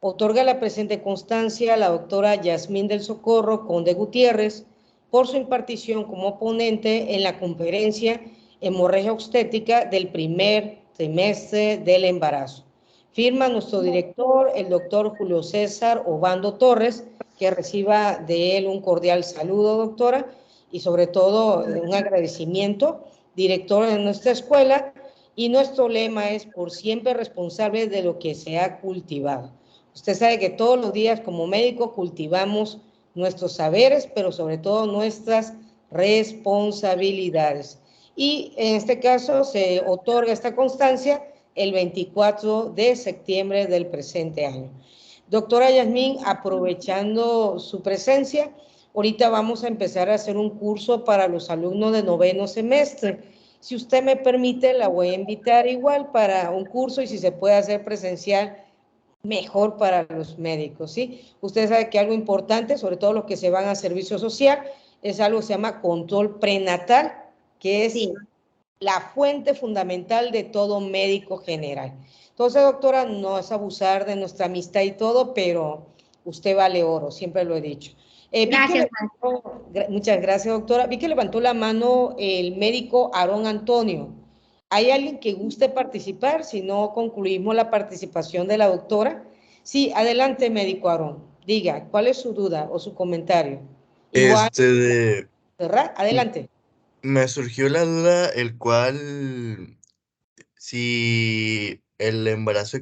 otorga la presente constancia a la doctora Yasmín del Socorro Conde Gutiérrez por su impartición como ponente en la conferencia Hemorragia Obstétrica del primer trimestre del embarazo. Firma nuestro director, el doctor Julio César Obando Torres, que reciba de él un cordial saludo, doctora, y sobre todo un agradecimiento, director de nuestra escuela, y nuestro lema es por siempre responsable de lo que se ha cultivado. Usted sabe que todos los días como médico cultivamos nuestros saberes, pero sobre todo nuestras responsabilidades. Y en este caso se otorga esta constancia el 24 de septiembre del presente año. Doctora Yasmín, aprovechando su presencia, ahorita vamos a empezar a hacer un curso para los alumnos de noveno semestre. Si usted me permite, la voy a invitar igual para un curso y si se puede hacer presencial, mejor para los médicos, ¿sí? Usted sabe que algo importante, sobre todo los que se van a servicio social, es algo que se llama control prenatal, que es la fuente fundamental de todo médico general. Entonces, doctora, no es abusar de nuestra amistad y todo, pero usted vale oro, siempre lo he dicho. Gracias. Muchas gracias, doctora. Vi que levantó la mano el médico Aarón Antonio. ¿Hay alguien que guste participar? Si no, concluimos la participación de la doctora. Sí, adelante, médico Aarón. Diga, ¿cuál es su duda o su comentario? Igual, ¿verdad? Adelante. Me surgió la duda, el cual, si el embarazo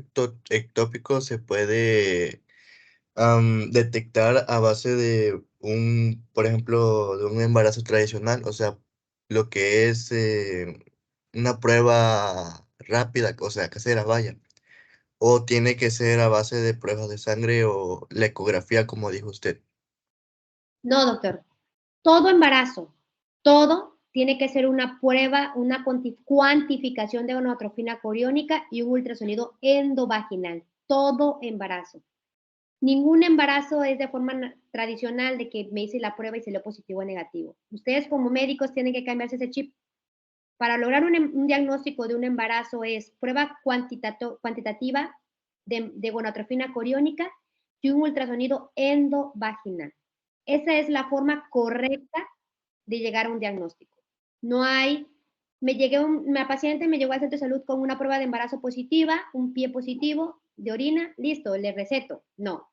ectópico se puede detectar a base de por ejemplo, de un embarazo tradicional, o sea, lo que es una prueba rápida, o sea, casera, vaya, o tiene que ser a base de pruebas de sangre o la ecografía, como dijo usted. No, doctor. Todo embarazo, todo tiene que ser una prueba, una cuantificación de gonadotrofina coriónica y un ultrasonido endovaginal. Todo embarazo. Ningún embarazo es de forma tradicional de que me hice la prueba y salió positivo o negativo. Ustedes como médicos tienen que cambiarse ese chip. Para lograr un diagnóstico de un embarazo es prueba cuantitativa de gonadotrofina coriónica y un ultrasonido endovaginal. Esa es la forma correcta de llegar a un diagnóstico. No hay, una paciente me llegó al centro de salud con una prueba de embarazo positiva, un pie positivo de orina, listo, le receto. No.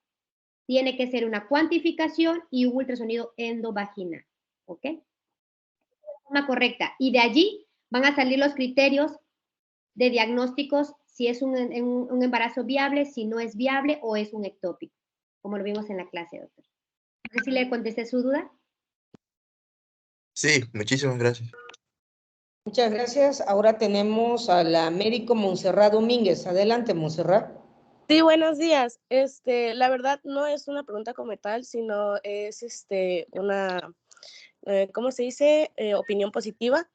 Tiene que ser una cuantificación y un ultrasonido endovaginal. ¿Ok? Una correcta. Y de allí van a salir los criterios de diagnósticos, si es un embarazo viable, si no es viable o es un ectópico, como lo vimos en la clase, doctor. No sé si le contesté su duda. Sí, muchísimas gracias. Muchas gracias. Ahora tenemos a la médico Montserrat Domínguez. Adelante, Montserrat. Sí, buenos días. La verdad no es una pregunta como tal, sino es una, ¿cómo se dice? Opinión positiva.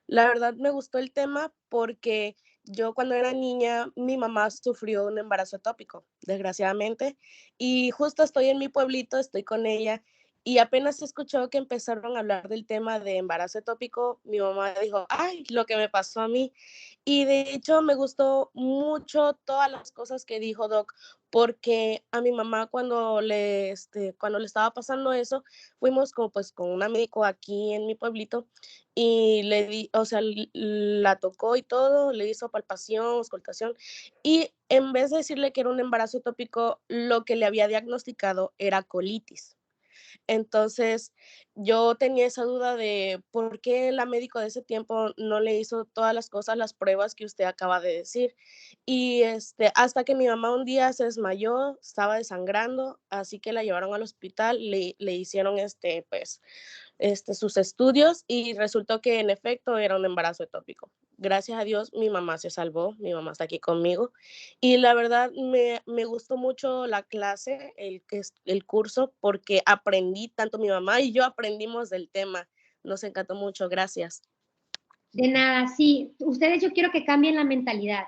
La verdad me gustó el tema porque yo cuando era niña, mi mamá sufrió un embarazo ectópico, desgraciadamente, y justo estoy en mi pueblito, estoy con ella, y apenas escuchó que empezaron a hablar del tema de embarazo ectópico, mi mamá dijo, ay, lo que me pasó a mí. Y de hecho me gustó mucho todas las cosas que dijo Doc, porque a mi mamá cuando le estaba pasando eso, fuimos como pues con una médico aquí en mi pueblito y la tocó y todo, le hizo palpación, auscultación, y en vez de decirle que era un embarazo ectópico, lo que le había diagnosticado era colitis. Entonces, yo tenía esa duda de por qué la médico de ese tiempo no le hizo todas las cosas, las pruebas que usted acaba de decir. Y hasta que mi mamá un día se desmayó, estaba desangrando, así que la llevaron al hospital, le hicieron sus estudios y resultó que en efecto era un embarazo ectópico. Gracias a Dios mi mamá se salvó, mi mamá está aquí conmigo y la verdad me gustó mucho la clase, el curso, porque aprendí, tanto mi mamá y yo aprendimos del tema. Nos encantó mucho, gracias. De nada, sí. Ustedes yo quiero que cambien la mentalidad.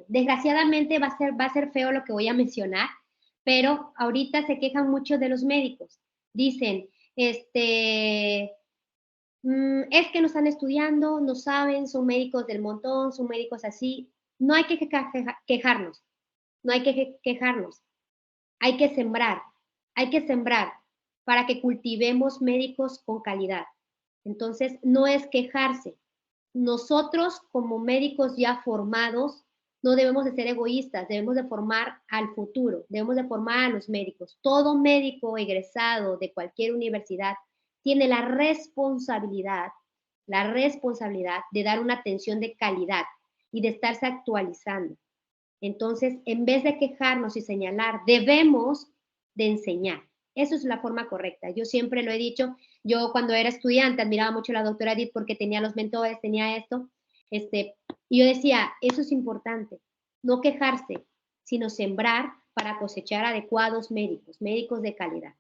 Desgraciadamente va a ser feo lo que voy a mencionar, pero ahorita se quejan mucho de los médicos. Dicen, es que no están estudiando, no saben, son médicos del montón, son médicos así. No hay que quejarnos, no hay que quejarnos. Hay que sembrar para que cultivemos médicos con calidad. Entonces, no es quejarse. Nosotros como médicos ya formados, no debemos de ser egoístas, debemos de formar al futuro, debemos de formar a los médicos. Todo médico egresado de cualquier universidad tiene la responsabilidad de dar una atención de calidad y de estarse actualizando. Entonces, en vez de quejarnos y señalar, debemos de enseñar. Eso es la forma correcta. Yo siempre lo he dicho. Yo cuando era estudiante admiraba mucho a la doctora Edith porque tenía los mentores, tenía esto. Y yo decía, eso es importante. No quejarse, sino sembrar para cosechar adecuados médicos de calidad.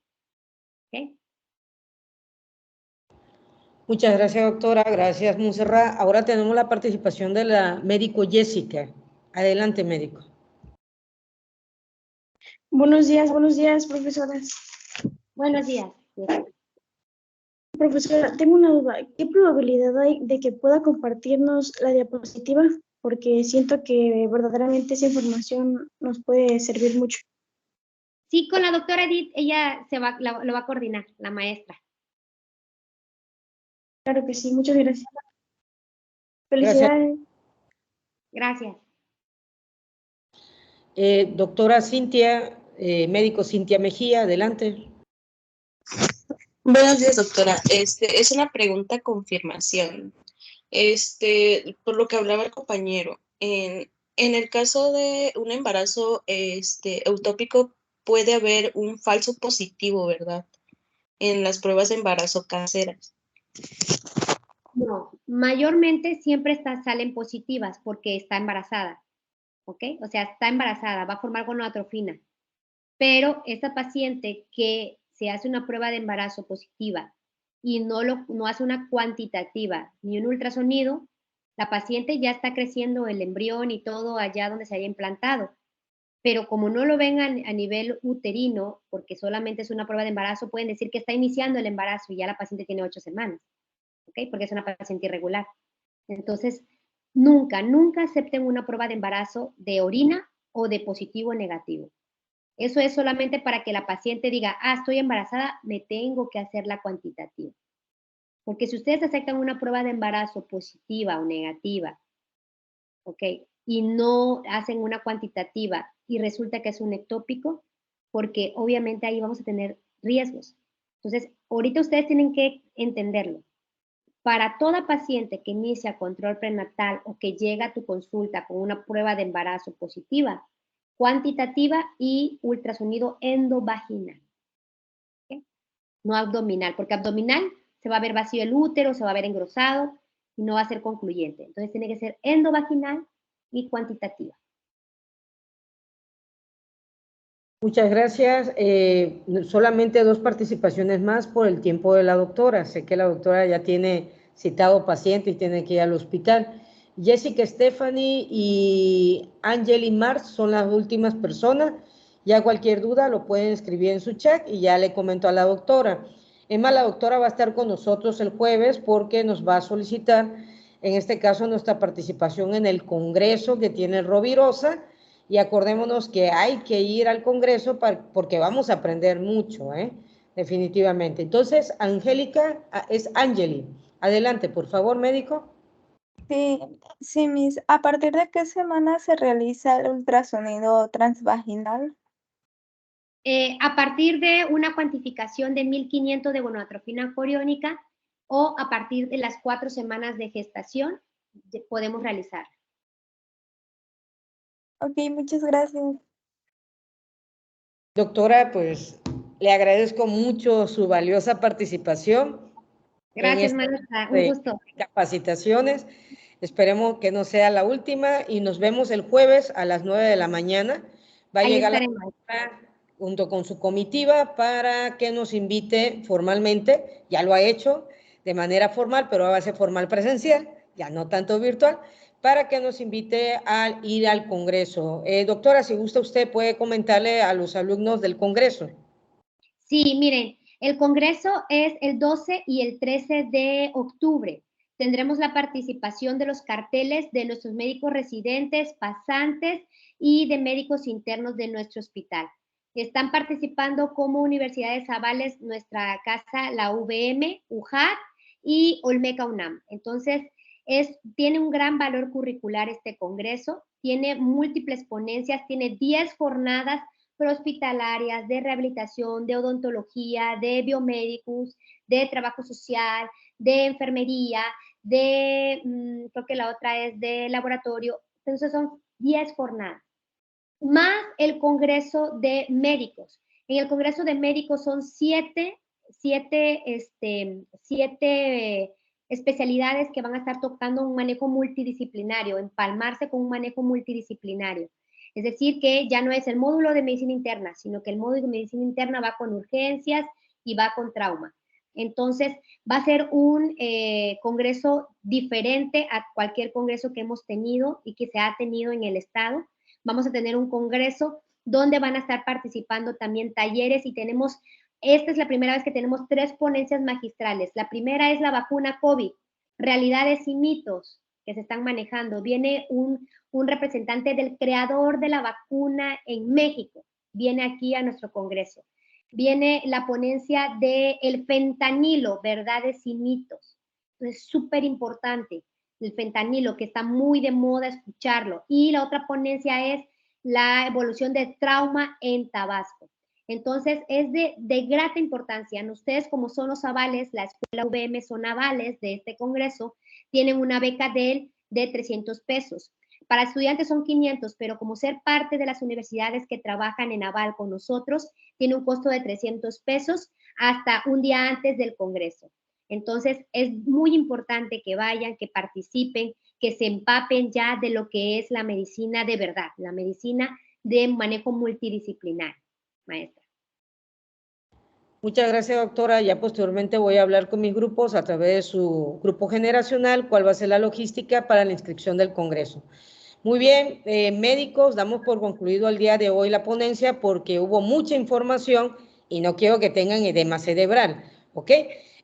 ¿Okay? Muchas gracias, doctora. Gracias, Montserrat. Ahora tenemos la participación de la médico Jessica. Adelante, médico. Buenos días, profesoras. Buenos días. Profesora, tengo una duda. ¿Qué probabilidad hay de que pueda compartirnos la diapositiva? Porque siento que verdaderamente esa información nos puede servir mucho. Sí, con la doctora Edith, ella lo va a coordinar, la maestra. Claro que sí, muchas gracias. Felicidades. Gracias. Doctora Cintia, médico Cintia Mejía, adelante. Buenos días, doctora. Es una pregunta confirmación. Por lo que hablaba el compañero, en el caso de un embarazo ectópico puede haber un falso positivo, ¿verdad? En las pruebas de embarazo caseras. No, mayormente siempre salen positivas porque está embarazada, ¿ok? O sea, está embarazada, va a formar gonadotrofina. Pero esta paciente que se hace una prueba de embarazo positiva y no hace una cuantitativa ni un ultrasonido, la paciente ya está creciendo el embrión y todo allá donde se haya implantado. Pero como no lo ven a nivel uterino, porque solamente es una prueba de embarazo, pueden decir que está iniciando el embarazo y ya la paciente tiene 8 semanas, ¿ok? Porque es una paciente irregular. Entonces, nunca acepten una prueba de embarazo de orina o de positivo o negativo. Eso es solamente para que la paciente diga, estoy embarazada, me tengo que hacer la cuantitativa. Porque si ustedes aceptan una prueba de embarazo positiva o negativa, ¿ok? Y no hacen una cuantitativa y resulta que es un ectópico, porque obviamente ahí vamos a tener riesgos. Entonces, ahorita ustedes tienen que entenderlo. Para toda paciente que inicia control prenatal o que llega a tu consulta con una prueba de embarazo positiva, cuantitativa y ultrasonido endovaginal, ¿okay? No abdominal, porque abdominal se va a ver vacío el útero, se va a ver engrosado y no va a ser concluyente. Entonces tiene que ser endovaginal y cuantitativa. Muchas gracias. Solamente 2 participaciones más por el tiempo de la doctora. Sé que la doctora ya tiene citado paciente y tiene que ir al hospital. Jessica Stephanie y Angeli Mars son las últimas personas. Ya cualquier duda lo pueden escribir en su chat y ya le comento a la doctora. Emma, la doctora va a estar con nosotros el jueves porque nos va a solicitar, en este caso, nuestra participación en el congreso que tiene Rovirosa. Y acordémonos que hay que ir al Congreso porque vamos a aprender mucho, definitivamente. Entonces, Angélica, es Angeli. Adelante, por favor, médico. Sí, Miss. ¿A partir de qué semana se realiza el ultrasonido transvaginal? A partir de una cuantificación de 1500 de gonadotrofina coriónica o a partir de las 4 semanas de gestación podemos realizar. Ok, muchas gracias. Doctora, pues le agradezco mucho su valiosa participación. Gracias, maestra. Un gusto. Capacitaciones. Esperemos que no sea la última y nos vemos el jueves a las 9 de la mañana. Va a Ahí llegar estaremos. la doctora junto con su comitiva para que nos invite formalmente. Ya lo ha hecho de manera formal, pero va a ser formal presencial, ya no tanto virtual, para que nos invite a ir al Congreso. Doctora, si gusta usted puede comentarle a los alumnos del Congreso. Sí, miren, el Congreso es el 12 y el 13 de octubre. Tendremos la participación de los carteles de nuestros médicos residentes, pasantes y de médicos internos de nuestro hospital. Están participando como universidades avales nuestra casa, la UVM, UJAT y Olmeca UNAM. Entonces, tiene un gran valor curricular este congreso, tiene múltiples ponencias, tiene 10 jornadas prehospitalarias, de rehabilitación, de odontología, de biomédicos, de trabajo social, de enfermería, creo que la otra es de laboratorio. Entonces son 10 jornadas, más el Congreso de Médicos. En el Congreso de Médicos son 7 especialidades que van a estar tocando un manejo multidisciplinario, empalmarse con un manejo multidisciplinario. Es decir, que ya no es el módulo de medicina interna, sino que el módulo de medicina interna va con urgencias y va con trauma. Entonces, va a ser un congreso diferente a cualquier congreso que hemos tenido y que se ha tenido en el estado. Vamos a tener un congreso donde van a estar participando también talleres y esta es la primera vez que tenemos 3 ponencias magistrales. La primera es la vacuna COVID, realidades y mitos que se están manejando. Viene un representante del creador de la vacuna en México, viene aquí a nuestro congreso. Viene la ponencia del fentanilo, verdades y mitos. Entonces, es súper importante el fentanilo, que está muy de moda escucharlo. Y la otra ponencia es la evolución de trauma en Tabasco. Entonces, es de grata importancia. Ustedes, como son los avales, la Escuela UVM son avales de este congreso, tienen una beca de 300 pesos. Para estudiantes son 500, pero como ser parte de las universidades que trabajan en aval con nosotros, tiene un costo de 300 pesos hasta un día antes del congreso. Entonces, es muy importante que vayan, que participen, que se empapen ya de lo que es la medicina de verdad, la medicina de manejo multidisciplinar, maestra. Muchas gracias, doctora. Ya posteriormente voy a hablar con mis grupos a través de su grupo generacional, cuál va a ser la logística para la inscripción del Congreso. Muy bien, médicos, damos por concluido el día de hoy la ponencia porque hubo mucha información y no quiero que tengan edema cerebral, ¿ok?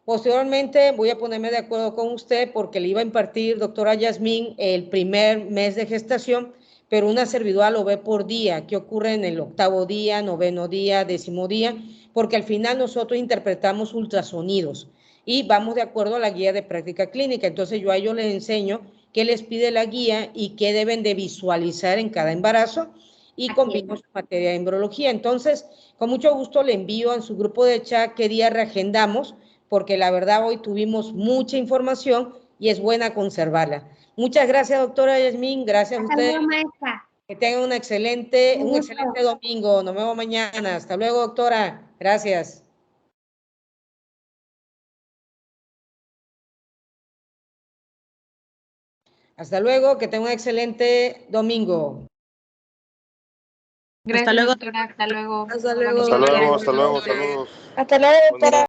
Posteriormente voy a ponerme de acuerdo con usted porque le iba a impartir, doctora Yasmín, el primer mes de gestación, pero una servidora lo ve por día, qué ocurre en el 8º día, 9º día, 10º día, porque al final nosotros interpretamos ultrasonidos y vamos de acuerdo a la guía de práctica clínica. Entonces yo a ellos les enseño qué les pide la guía y qué deben de visualizar en cada embarazo y combino su materia de embriología. Entonces, con mucho gusto le envío en su grupo de chat qué día reagendamos, porque la verdad hoy tuvimos mucha información y es buena conservarla. Muchas gracias, doctora Yasmín. Gracias a usted. Maestra. Que tengan un excelente domingo. Nos vemos mañana. Hasta luego, doctora. Gracias. Hasta luego, que tengan un excelente domingo. Gracias, Hasta luego. doctora. Hasta luego. Hasta luego. Hasta luego, hasta luego, saludos. Hasta luego, doctora.